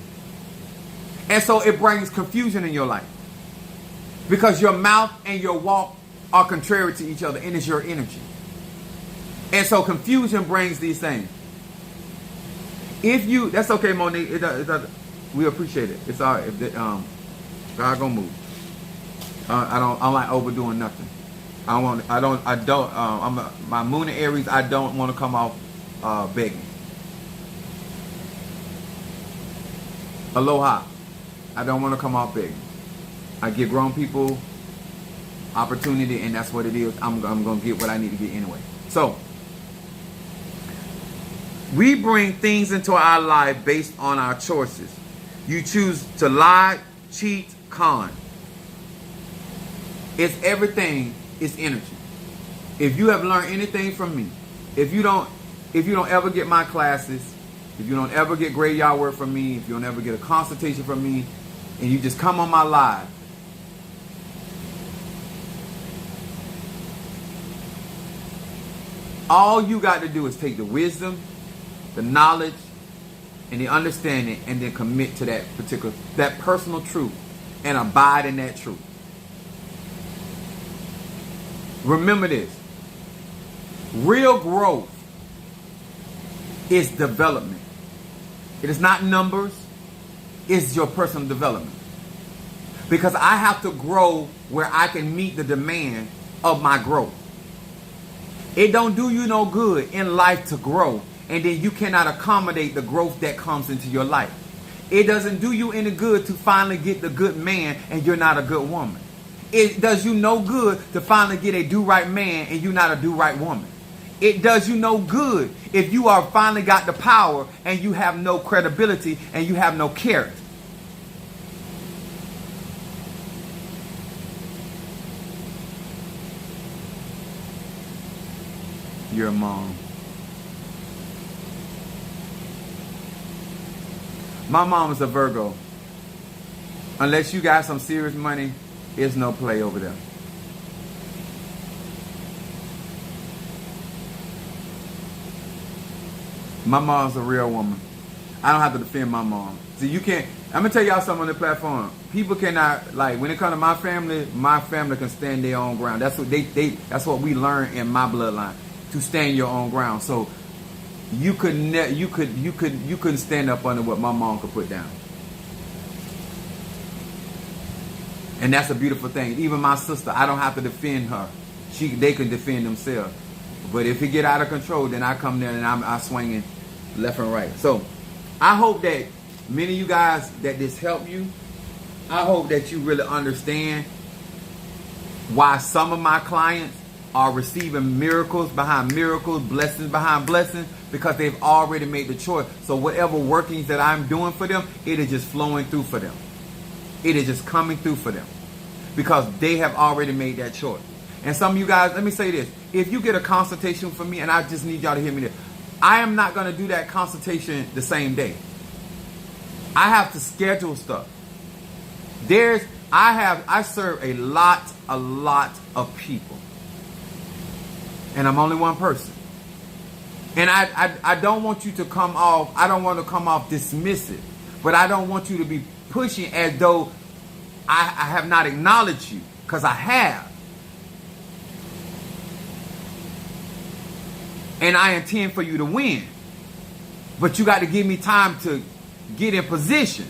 And so it brings confusion in your life. Because your mouth and your walk are contrary to each other, and it's your energy. And so confusion brings these things. That's okay, Monique. We appreciate it. It's all right. God gonna move. I don't like overdoing nothing. My moon and Aries, I don't want to come off begging. Aloha. I don't want to come off begging. I give grown people opportunity, and that's what it is. I'm going to get what I need to get anyway. So, we bring things into our life based on our choices. You choose to lie, cheat, con. It's everything. It's energy. If you have learned anything from me, if you don't ever get my classes, if you don't ever get graveyard work from me, if you don't ever get a consultation from me, and you just come on my live, all you got to do is take the wisdom, the knowledge, and the understanding, and then commit to that personal truth, and abide in that truth. Remember this. Real growth is development. It is not numbers. It's your personal development. Because I have to grow where I can meet the demand of my growth. It don't do you no good in life to grow, and then you cannot accommodate the growth that comes into your life. It doesn't do you any good to finally get the good man and you're not a good woman. It does you no good to finally get a do-right man and you're not a do-right woman. It does you no good if you are finally got the power and you have no credibility and you have no character. Your mom. My mom is a Virgo. Unless you got some serious money, there's no play over there. My mom's a real woman. I don't have to defend my mom. See, you can't. I'm gonna tell y'all something on the platform. People cannot, like, when it comes to my family can stand their own ground. That's what that's what we learn in my bloodline, to stand your own ground. So you couldn't stand up under what my mom could put down. And that's a beautiful thing. Even my sister, I don't have to defend her. They can defend themselves. But if it get out of control, then I come there and I swinging left and right. So I hope that many of you guys, that this helped you. I hope that you really understand why some of my clients are receiving miracles behind miracles, blessings behind blessings, because they've already made the choice. So whatever workings that I'm doing for them, it is just flowing through for them. It is just coming through for them because they have already made that choice. And some of you guys, let me say this. If you get a consultation from me, and I just need y'all to hear me there, I am not going to do that consultation the same day. I have to schedule stuff. I serve a lot of people. And I'm only one person. And I don't want you to come off, I don't want to come off dismissive. But I don't want you to be pushing as though I have not acknowledged you. Because I have. And I intend for you to win. But you got to give me time to get in position.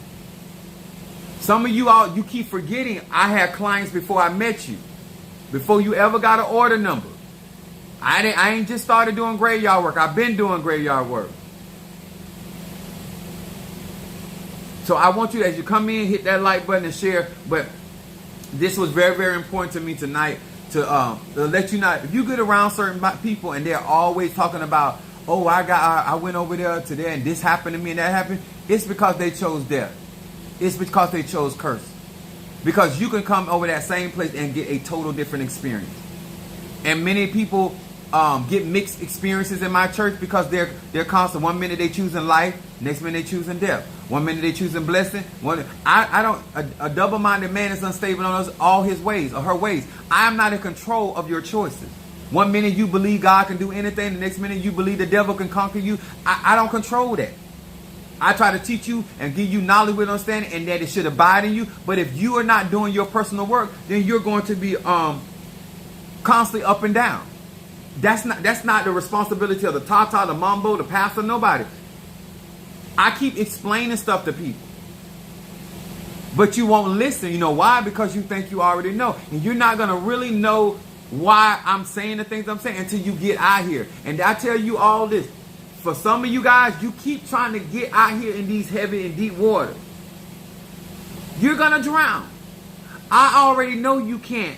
Some of you keep forgetting I had clients before I met you. Before you ever got an order number. I ain't just started doing graveyard work. I've been doing graveyard work. So I want you, as you come in, hit that like button and share. But this was very, very important to me tonight to let you know. If you get around certain people and they're always talking about, oh, I went over there today and this happened to me and that happened, it's because they chose death. It's because they chose curse. Because you can come over that same place and get a total different experience. And many people get mixed experiences in my church because they're constant. One minute they choosing life, next minute they choosing death. One minute they choosing blessing. A double-minded man is unstable on all his ways or her ways. I am not in control of your choices. One minute you believe God can do anything, the next minute you believe the devil can conquer you. I don't control that. I try to teach you and give you knowledge with understanding, and that it should abide in you. But if you are not doing your personal work, then you're going to be constantly up and down. That's not the responsibility of the Tata, the Mambo, the pastor, nobody. I keep explaining stuff to people. But you won't listen. You know why? Because you think you already know. And you're not going to really know why I'm saying the things I'm saying until you get out here. And I tell you all this. For some of you guys, you keep trying to get out here in these heavy and deep waters. You're going to drown. I already know you can't.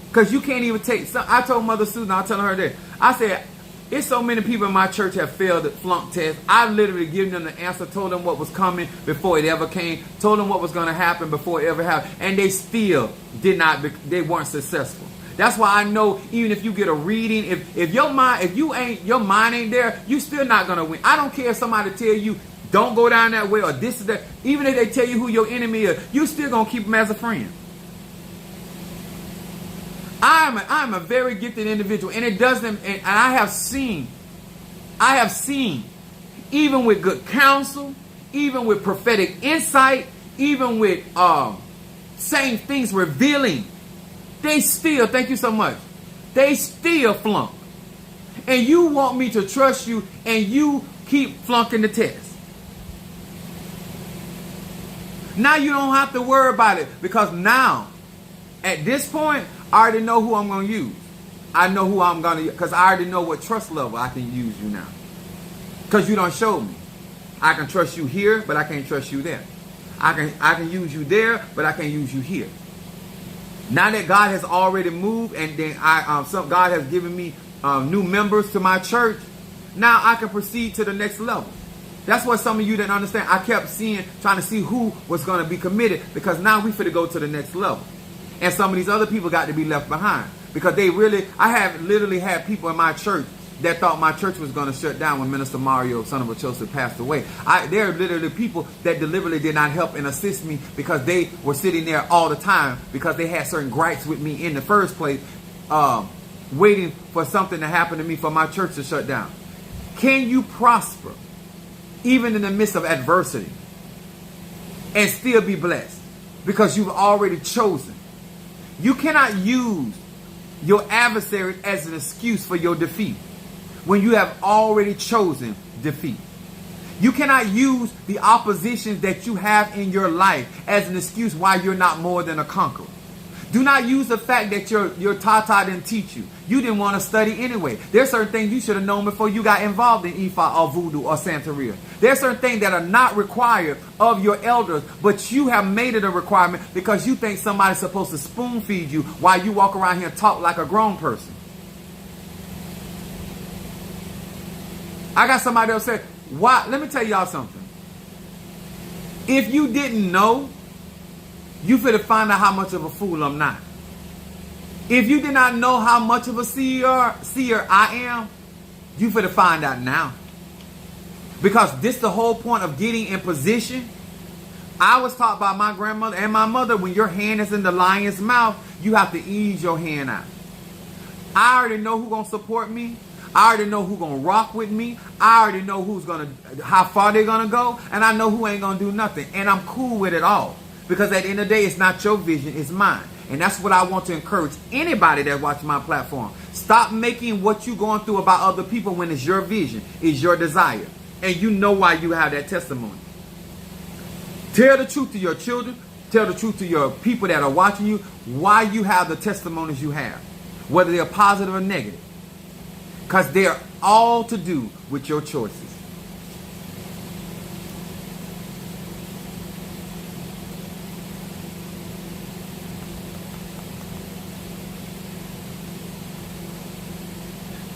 Because you can't even take... I told Mother Susan, I was telling her that. I said, it's so many people in my church have failed at flunk tests. I literally given them the answer, told them what was coming before it ever came, told them what was going to happen before it ever happened. And they still they weren't successful. That's why I know even if you get a reading, if your mind ain't there, you still not gonna win. I don't care if somebody tell you don't go down that way or this is that. Even if they tell you who your enemy is, you still gonna keep them as a friend. I'm a very gifted individual, and it doesn't. And I have seen, even with good counsel, even with prophetic insight, even with saying things revealing. They still, thank you so much, they still flunk. And you want me to trust you, and you keep flunking the test. Now you don't have to worry about it, because now, at this point, I already know who I'm going to use. I know who I'm going to use, because I already know what trust level I can use you now. Because you don't show me. I can trust you here, but I can't trust you there. I can use you there, but I can't use you here. Now that God has already moved, and then God has given me new members to my church, now I can proceed to the next level. That's what some of you didn't understand. I kept trying to see who was going to be committed, because now we finna go to the next level. And some of these other people got to be left behind, because I have literally had people in my church that thought my church was going to shut down when Minister Mario, son of a Joseph, passed away. There are literally people that deliberately did not help and assist me, because they were sitting there all the time because they had certain gripes with me in the first place, waiting for something to happen to me for my church to shut down. Can you prosper even in the midst of adversity and still be blessed? Because you've already chosen. You cannot use your adversary as an excuse for your defeat when you have already chosen defeat. You cannot use the oppositions that you have in your life as an excuse why you're not more than a conqueror. Do not use the fact that your Tata didn't teach you. You didn't want to study anyway. There's certain things you should have known before you got involved in Ifa or Voodoo or Santeria. There's certain things that are not required of your elders, but you have made it a requirement because you think somebody's supposed to spoon feed you while you walk around here and talk like a grown person. I got somebody else say, why? Let me tell y'all something. If you didn't know, you finna find out how much of a fool I'm not. If you did not know how much of a seer I am, you finna find out now. Because this the whole point of getting in position. I was taught by my grandmother and my mother, when your hand is in the lion's mouth, you have to ease your hand out. I already know who's gonna support me. I already know who's gonna rock with me. I already know how far they're gonna go, and I know who ain't gonna do nothing. And I'm cool with it all. Because at the end of the day, it's not your vision, it's mine. And that's what I want to encourage anybody that watches my platform. Stop making what you're going through about other people when it's your vision, it's your desire. And you know why you have that testimony. Tell the truth to your children. Tell the truth to your people that are watching you, why you have the testimonies you have. Whether they're positive or negative. Because they're all to do with your choices.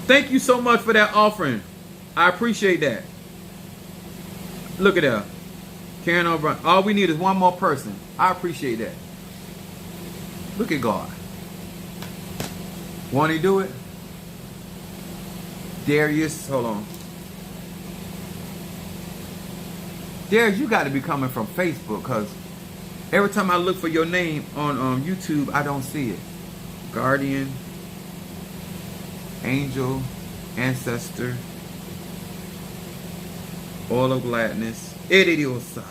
Thank you so much for that offering. I appreciate that. Look at that. Karen O'Brien. All we need is one more person. I appreciate that. Look at God. Won't he do it? Darius, hold on. Darius, you got to be coming from Facebook, because every time I look for your name on YouTube, I don't see it. Guardian. angel, ancestor, oil of gladness, Ediosai.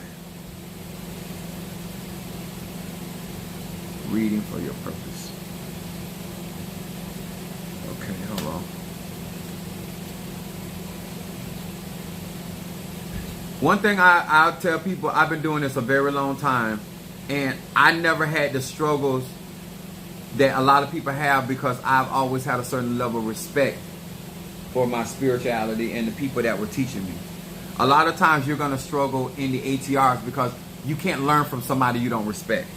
Reading for your purpose. Okay, hold on. One thing I'll tell people, I've been doing this a very long time, and I never had the struggles that a lot of people have because I've always had a certain level of respect for my spirituality and the people that were teaching me. A lot of times you're going to struggle in the ATRs because you can't learn from somebody you don't respect.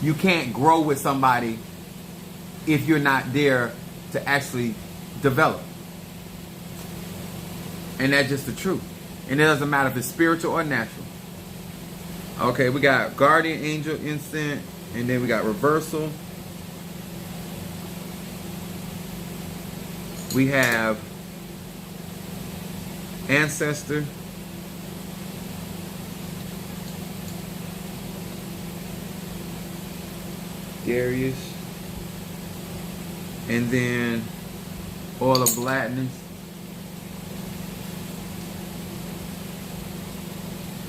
You can't grow with somebody if you're not there to actually develop. And that's just the truth. And it doesn't matter if it's spiritual or natural. Okay, we got guardian angel incense, and then we got reversal. We have ancestor. Darius. And then oil of gladness.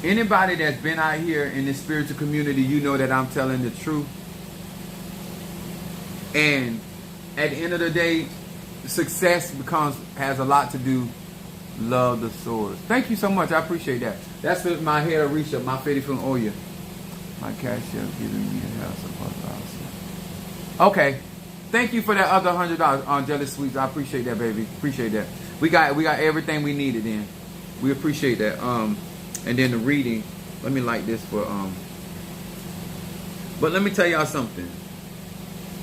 Anybody that's been out here in this spiritual community, you know that I'm telling the truth. And at the end of the day, success has a lot to do. Love the source. Thank you so much. I appreciate that. That's my head of Risha, my Fedi from Oya. My cash app giving me a house. Okay. Thank you for that other $100 on Jelly Sweets. I appreciate that, baby. Appreciate that. We got everything we needed in. We appreciate that. And then the reading. Let me like this for But let me tell y'all something.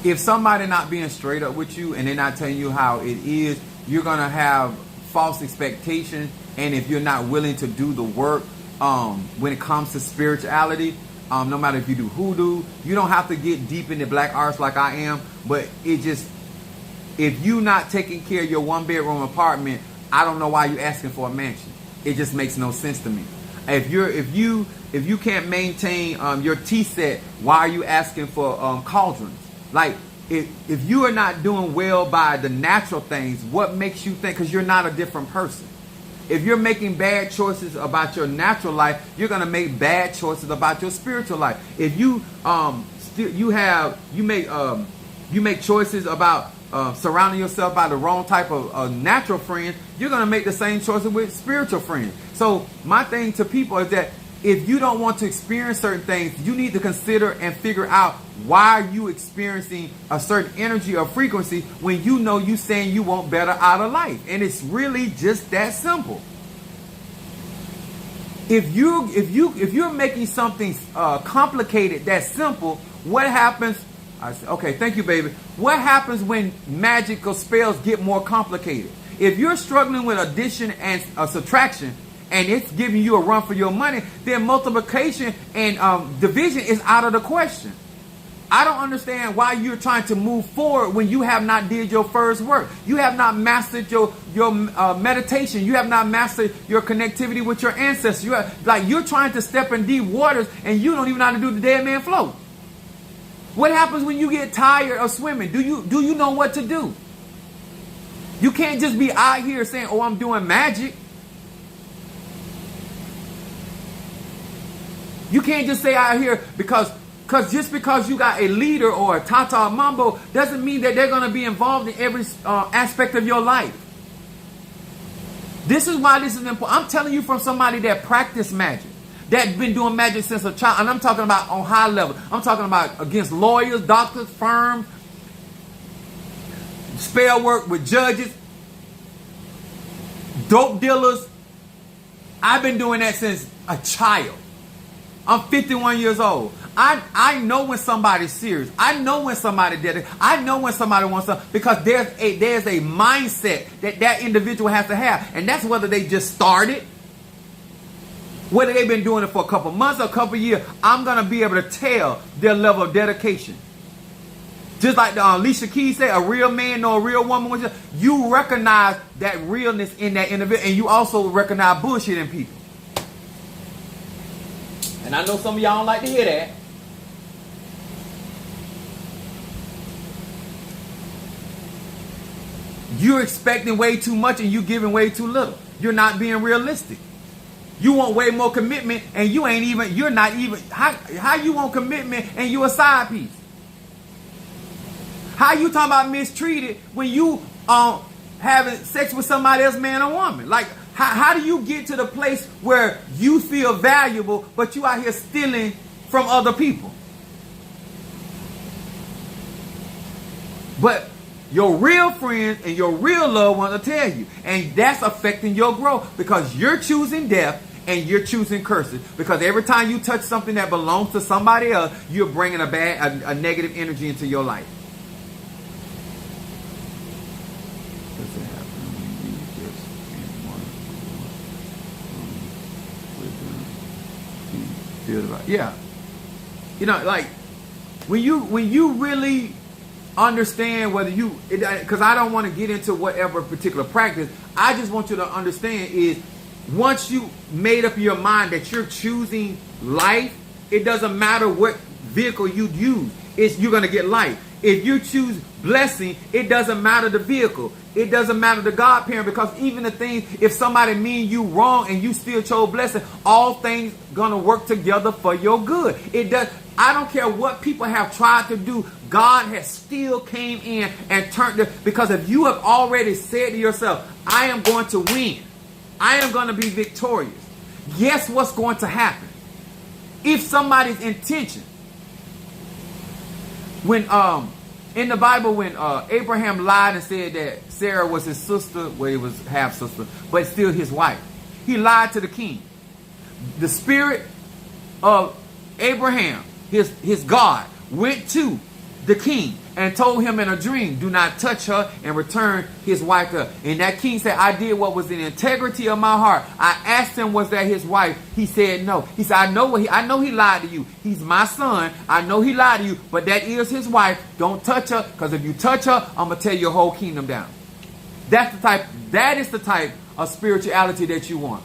If somebody not being straight up with you and they're not telling you how it is, you're gonna have false expectations. And if you're not willing to do the work, when it comes to spirituality, no matter if you do hoodoo, you don't have to get deep into black arts like I am. But if you not taking care of your 1-bedroom apartment, I don't know why you asking for a mansion. It just makes no sense to me. If you can't maintain your tea set, why are you asking for cauldrons? Like if you are not doing well by the natural things, what makes you think? Because you're not a different person. If you're making bad choices about your natural life, you're gonna make bad choices about your spiritual life. If you make choices about surrounding yourself by the wrong type of natural friends, you're gonna make the same choices with spiritual friends. So my thing to people is that if you don't want to experience certain things, you need to consider and figure out why are you experiencing a certain energy or frequency when you know you saying you want better out of life. And it's really just that simple. If you're making something complicated that's simple, what happens? I said, okay, thank you, baby. What happens when magical spells get more complicated? If you're struggling with addition and subtraction, and it's giving you a run for your money, then multiplication and division is out of the question. I don't understand why you're trying to move forward when you have not did your first work. You have not mastered your meditation. You have not mastered your connectivity with your ancestors. You're trying to step in deep waters and you don't even know how to do the dead man float. What happens when you get tired of swimming? Do you know what to do? You can't just be out here saying, oh, I'm doing magic. You can't just say out here because just because you got a leader or a Tata Mambo doesn't mean that they're going to be involved in every aspect of your life. This is why this is important. I'm telling you from somebody that practiced magic, that's been doing magic since a child. And I'm talking about on high level. I'm talking about against lawyers, doctors, firms, spell work with judges, dope dealers. I've been doing that since a child. I'm 51 years old. I know when somebody's serious. I know when somebody did it. I know when somebody wants something because there's a mindset that individual has to have. And that's whether they just started, whether they've been doing it for a couple months or a couple years. I'm going to be able to tell their level of dedication. Just like Alicia Keys said, a real man nor a real woman. You recognize that realness in that individual. And you also recognize bullshit in people. And I know some of y'all don't like to hear that. You're expecting way too much and you giving way too little. You're not being realistic. You want way more commitment and you're not even, how you want commitment and you a side piece? How you talking about mistreated when you having sex with somebody else, man or woman? Like, how do you get to the place where you feel valuable, but you out here stealing from other people? But your real friends and your real loved ones will tell you. And that's affecting your growth because you're choosing death and you're choosing curses. Because every time you touch something that belongs to somebody else, you're bringing a negative energy into your life. Yeah. You know, like when you really understand whether because I don't want to get into whatever particular practice. I just want you to understand is once you made up your mind that you're choosing life, it doesn't matter what vehicle you use. You're going to get life. If you choose blessing, it doesn't matter the vehicle. It doesn't matter the godparent, because even the things, if somebody mean you wrong and you still chose blessing, all things gonna work together for your good. I don't care what people have tried to do. God has still came in and turned it, because if you have already said to yourself, I am going to win, I am going to be victorious, guess what's going to happen? If somebody's intention, when in the Bible, when Abraham lied and said that Sarah was his sister, well, it was half sister, but still his wife, he lied to the king. The spirit of Abraham, his God, went to the king and told him in a dream, do not touch her and return his wife to her. And that king said, I did what was in integrity of my heart. I asked him, was that his wife? He said no. He said, I know he lied to you. He's my son. I know he lied to you, but that is his wife. Don't touch her, because if you touch her, I'm going to tear your whole kingdom down. That is the type of spirituality that you want.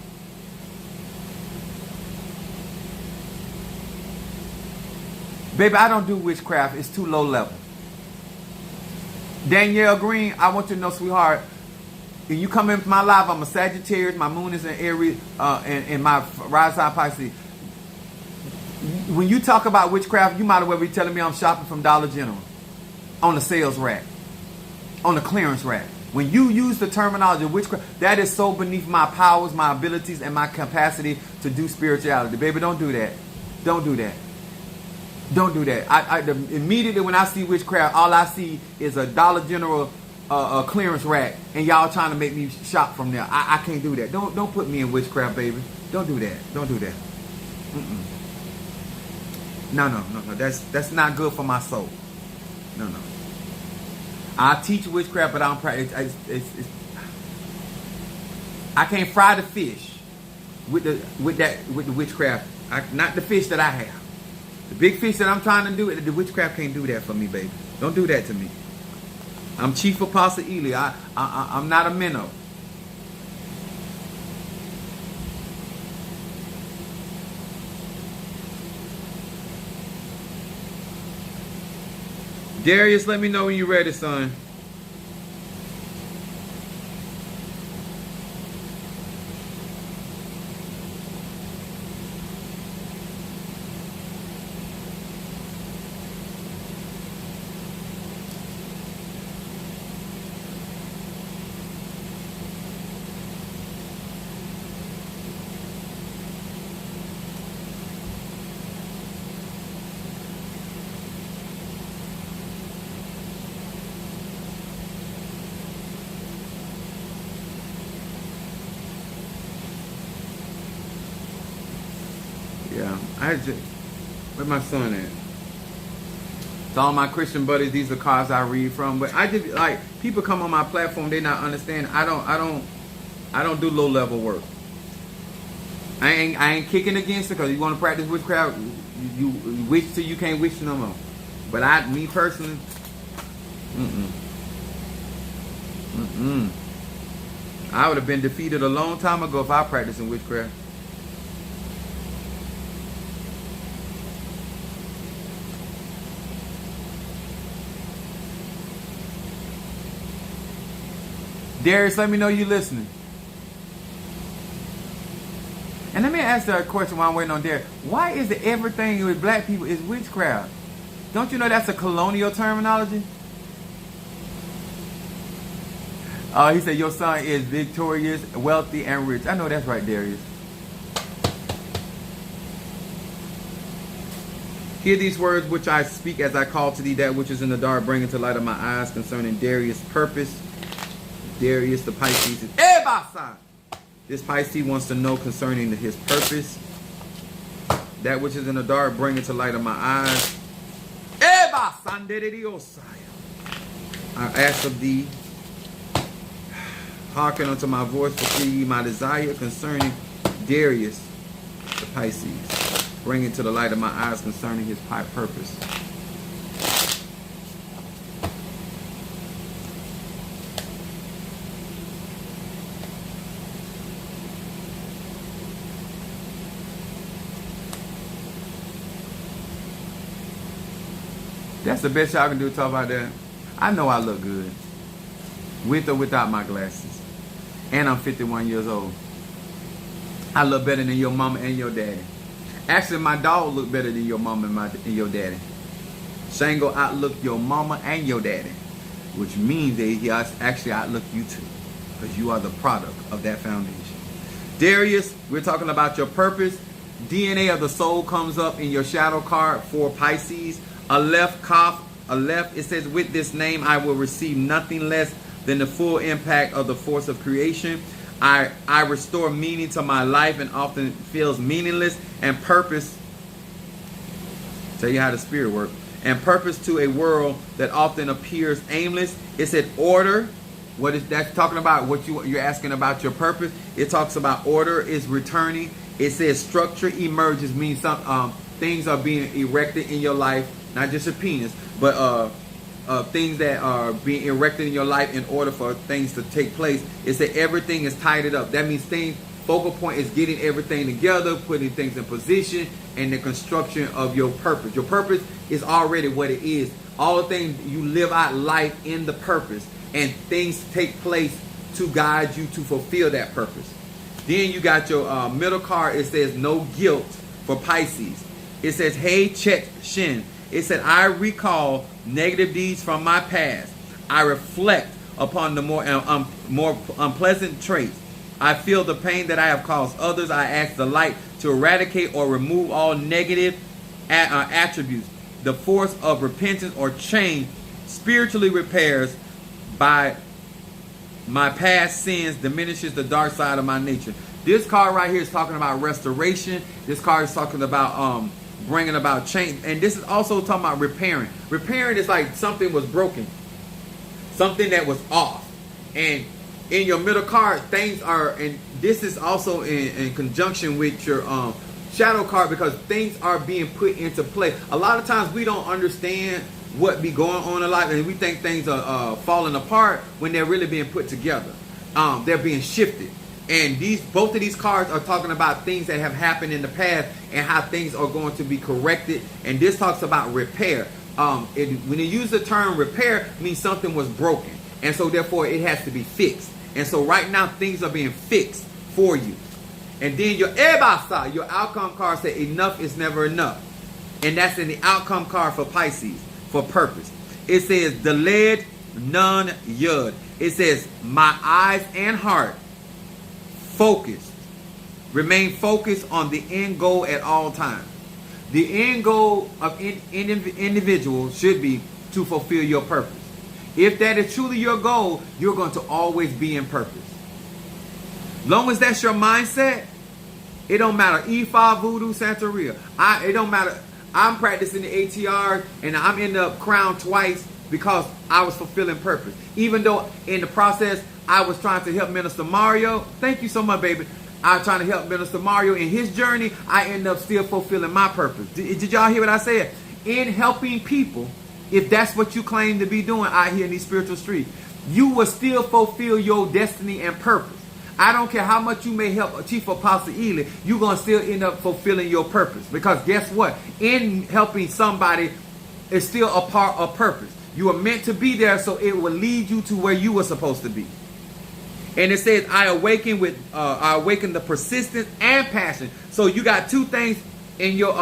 Baby, I don't do witchcraft. It's too low level. Danielle Green, I want you to know, sweetheart, when you come into my life, I'm a Sagittarius, my moon is in Aries, and my rising sign Pisces. When you talk about witchcraft, you might as well be telling me I'm shopping from Dollar General, on the sales rack, on the clearance rack. When you use the terminology of witchcraft, that is so beneath my powers, my abilities, and my capacity to do spirituality. Baby, don't do that. Don't do that. Don't do that. Immediately when I see witchcraft, all I see is a Dollar General clearance rack, and y'all trying to make me shop from there. I can't do that. Don't put me in witchcraft, baby. Don't do that. Don't do that. No. That's not good for my soul. No. I teach witchcraft, but I don't practice. I can't fry the fish with the witchcraft. Not the fish that I have. The big fish that I'm trying to do, the witchcraft can't do that for me, baby. Don't do that to me. I'm Chief Apostle Ely. I'm not a minnow. Darius, let me know when you're ready, son. Yeah, where's my son at? To all my Christian buddies, these are cards I read from. But I just, like, people come on my platform, they not understand. I don't do low level work. I ain't kicking against it, because you want to practice witchcraft, you wish till you can't wish no more. But me personally, I would have been defeated a long time ago if I practiced in witchcraft. Darius, let me know you listening. And let me ask you a question while I'm waiting on Darius. Why is it everything with black people is witchcraft? Don't you know that's a colonial terminology? He said, your son is victorious, wealthy, and rich. I know that's right, Darius. Hear these words which I speak as I call to thee that which is in the dark, bring into light of my eyes concerning Darius' purpose. Darius the Pisces is Ebasa. This Pisces wants to know concerning his purpose. That which is in the dark, bring into light of my eyes. Ebasa. I ask of thee, hearken unto my voice, fulfill ye my desire concerning Darius the Pisces. Bring it to the light of my eyes concerning his purpose. That's the best y'all can do to talk about that. I know I look good. With or without my glasses. And I'm 51 years old. I look better than your mama and your daddy. Actually, my dog look better than your mama and your daddy. Shango outlook your mama and your daddy. Which means that he actually outlook you too. Because you are the product of that foundation. Darius, we're talking about your purpose. DNA of the soul comes up in your shadow card for Pisces. Aleph, Kaf, Aleph, it says, with this name I will receive nothing less than the full impact of the force of creation. I restore meaning to my life and often feels meaningless, and purpose, tell you how the spirit works, and purpose to a world that often appears aimless. It said order. What is that talking about? What you're asking about your purpose? It talks about order is returning. It says structure emerges, means some things are being erected in your life, not just your penis, but things that are being erected in your life in order for things to take place. It's that everything is tied up. That means focal point is getting everything together, putting things in position, and the construction of your purpose. Your purpose is already what it is. All the things you live out life in the purpose, and things take place to guide you to fulfill that purpose. Then you got your middle card. It says no guilt for Pisces. It says hey Chet Shin. It said, I recall negative deeds from my past. I reflect upon the more unpleasant traits. I feel the pain that I have caused others. I ask the light to eradicate or remove all negative attributes. The force of repentance or change spiritually repairs by my past sins, diminishes the dark side of my nature. This card right here is talking about restoration. This card is talking about bringing about change, and this is also talking about repairing. Repairing is like something was broken, something that was off, and in your middle card, things are, and this is also in conjunction with your shadow card, because things are being put into place. A lot of times we don't understand what be going on in life, and we think things are falling apart when they're really being put together. They're being shifted. And both of these cards are talking about things that have happened in the past and how things are going to be corrected. And this talks about repair. When you use the term repair, it means something was broken. And so therefore it has to be fixed. And so right now things are being fixed for you. And then your Ebasa, your outcome card, says enough is never enough. And that's in the outcome card for Pisces, for purpose. It says delayed none yud. It says my eyes and heart focused. Remain focused on the end goal at all times. The end goal of individual should be to fulfill your purpose. If that is truly your goal, you're going to always be in purpose. Long as that's your mindset, it don't matter. Ifa, Voodoo, Santeria. It don't matter. I'm practicing the ATR and I'm ended up crowned twice because I was fulfilling purpose. Even though in the process, I was trying to help Minister Mario. Thank you so much, baby. I was trying to help Minister Mario in his journey. I ended up still fulfilling my purpose. Did y'all hear what I said? In helping people, if that's what you claim to be doing out here in these spiritual streets, you will still fulfill your destiny and purpose. I don't care how much you may help Chief Apostle Ely, you're going to still end up fulfilling your purpose. Because guess what? In helping somebody is still a part of purpose. You are meant to be there, so it will lead you to where you were supposed to be. And it says, I awaken the persistence and passion. So you got two things in your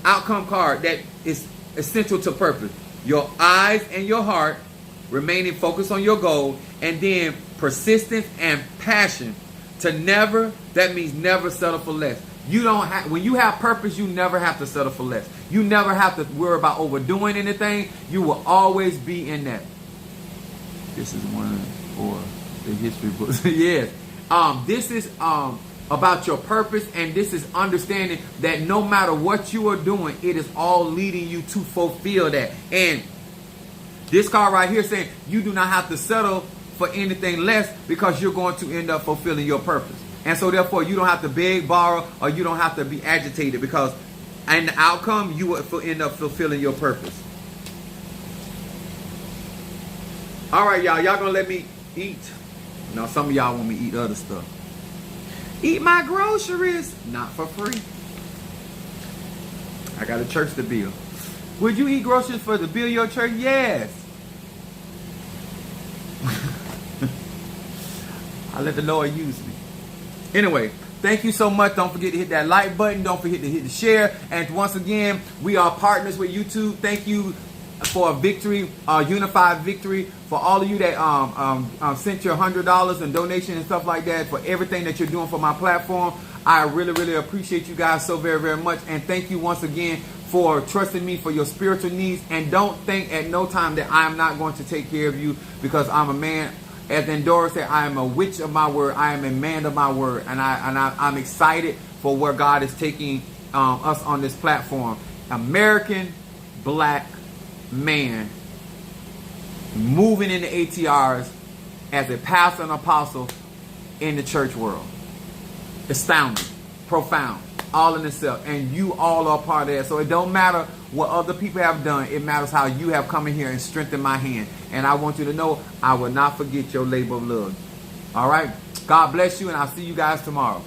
outcome card that is essential to purpose. Your eyes and your heart remaining focused on your goal, and then persistence and passion to never, that means never settle for less. You don't have, when you have purpose, you never have to settle for less. You never have to worry about overdoing anything. You will always be in that. This is one for the history books. Yes. This is about your purpose, and this is understanding that no matter what you are doing, it is all leading you to fulfill that. And this card right here saying you do not have to settle for anything less, because you're going to end up fulfilling your purpose. And so therefore you don't have to beg, borrow, or you don't have to be agitated, because in the outcome you will end up fulfilling your purpose. All right, y'all gonna let me eat. Now some of y'all want me to eat other stuff. Eat my groceries, not for free. I got a church to build. Would you eat groceries for the build your church? Yes. I let the Lord use me. Anyway, thank you so much. Don't forget to hit that like button. Don't forget to hit the share. And once again, we are partners with YouTube. Thank you for a victory, unified victory, for all of you that sent your $100 and donation and stuff like that, for everything that you're doing for my platform. I really, really appreciate you guys so very, very much. And thank you once again for trusting me for your spiritual needs. And don't think at no time that I am not going to take care of you, because I'm a man. As Endora said, I am a witch of my word. I am a man of my word. And I'm excited for where God is taking us on this platform. American black man moving in the ATRs as a pastor and apostle in the church world. Astounding, profound, all in itself. And you all are part of that. So it don't matter what other people have done. It matters how you have come in here and strengthened my hand. And I want you to know I will not forget your labor of love. All right? God bless you, and I'll see you guys tomorrow.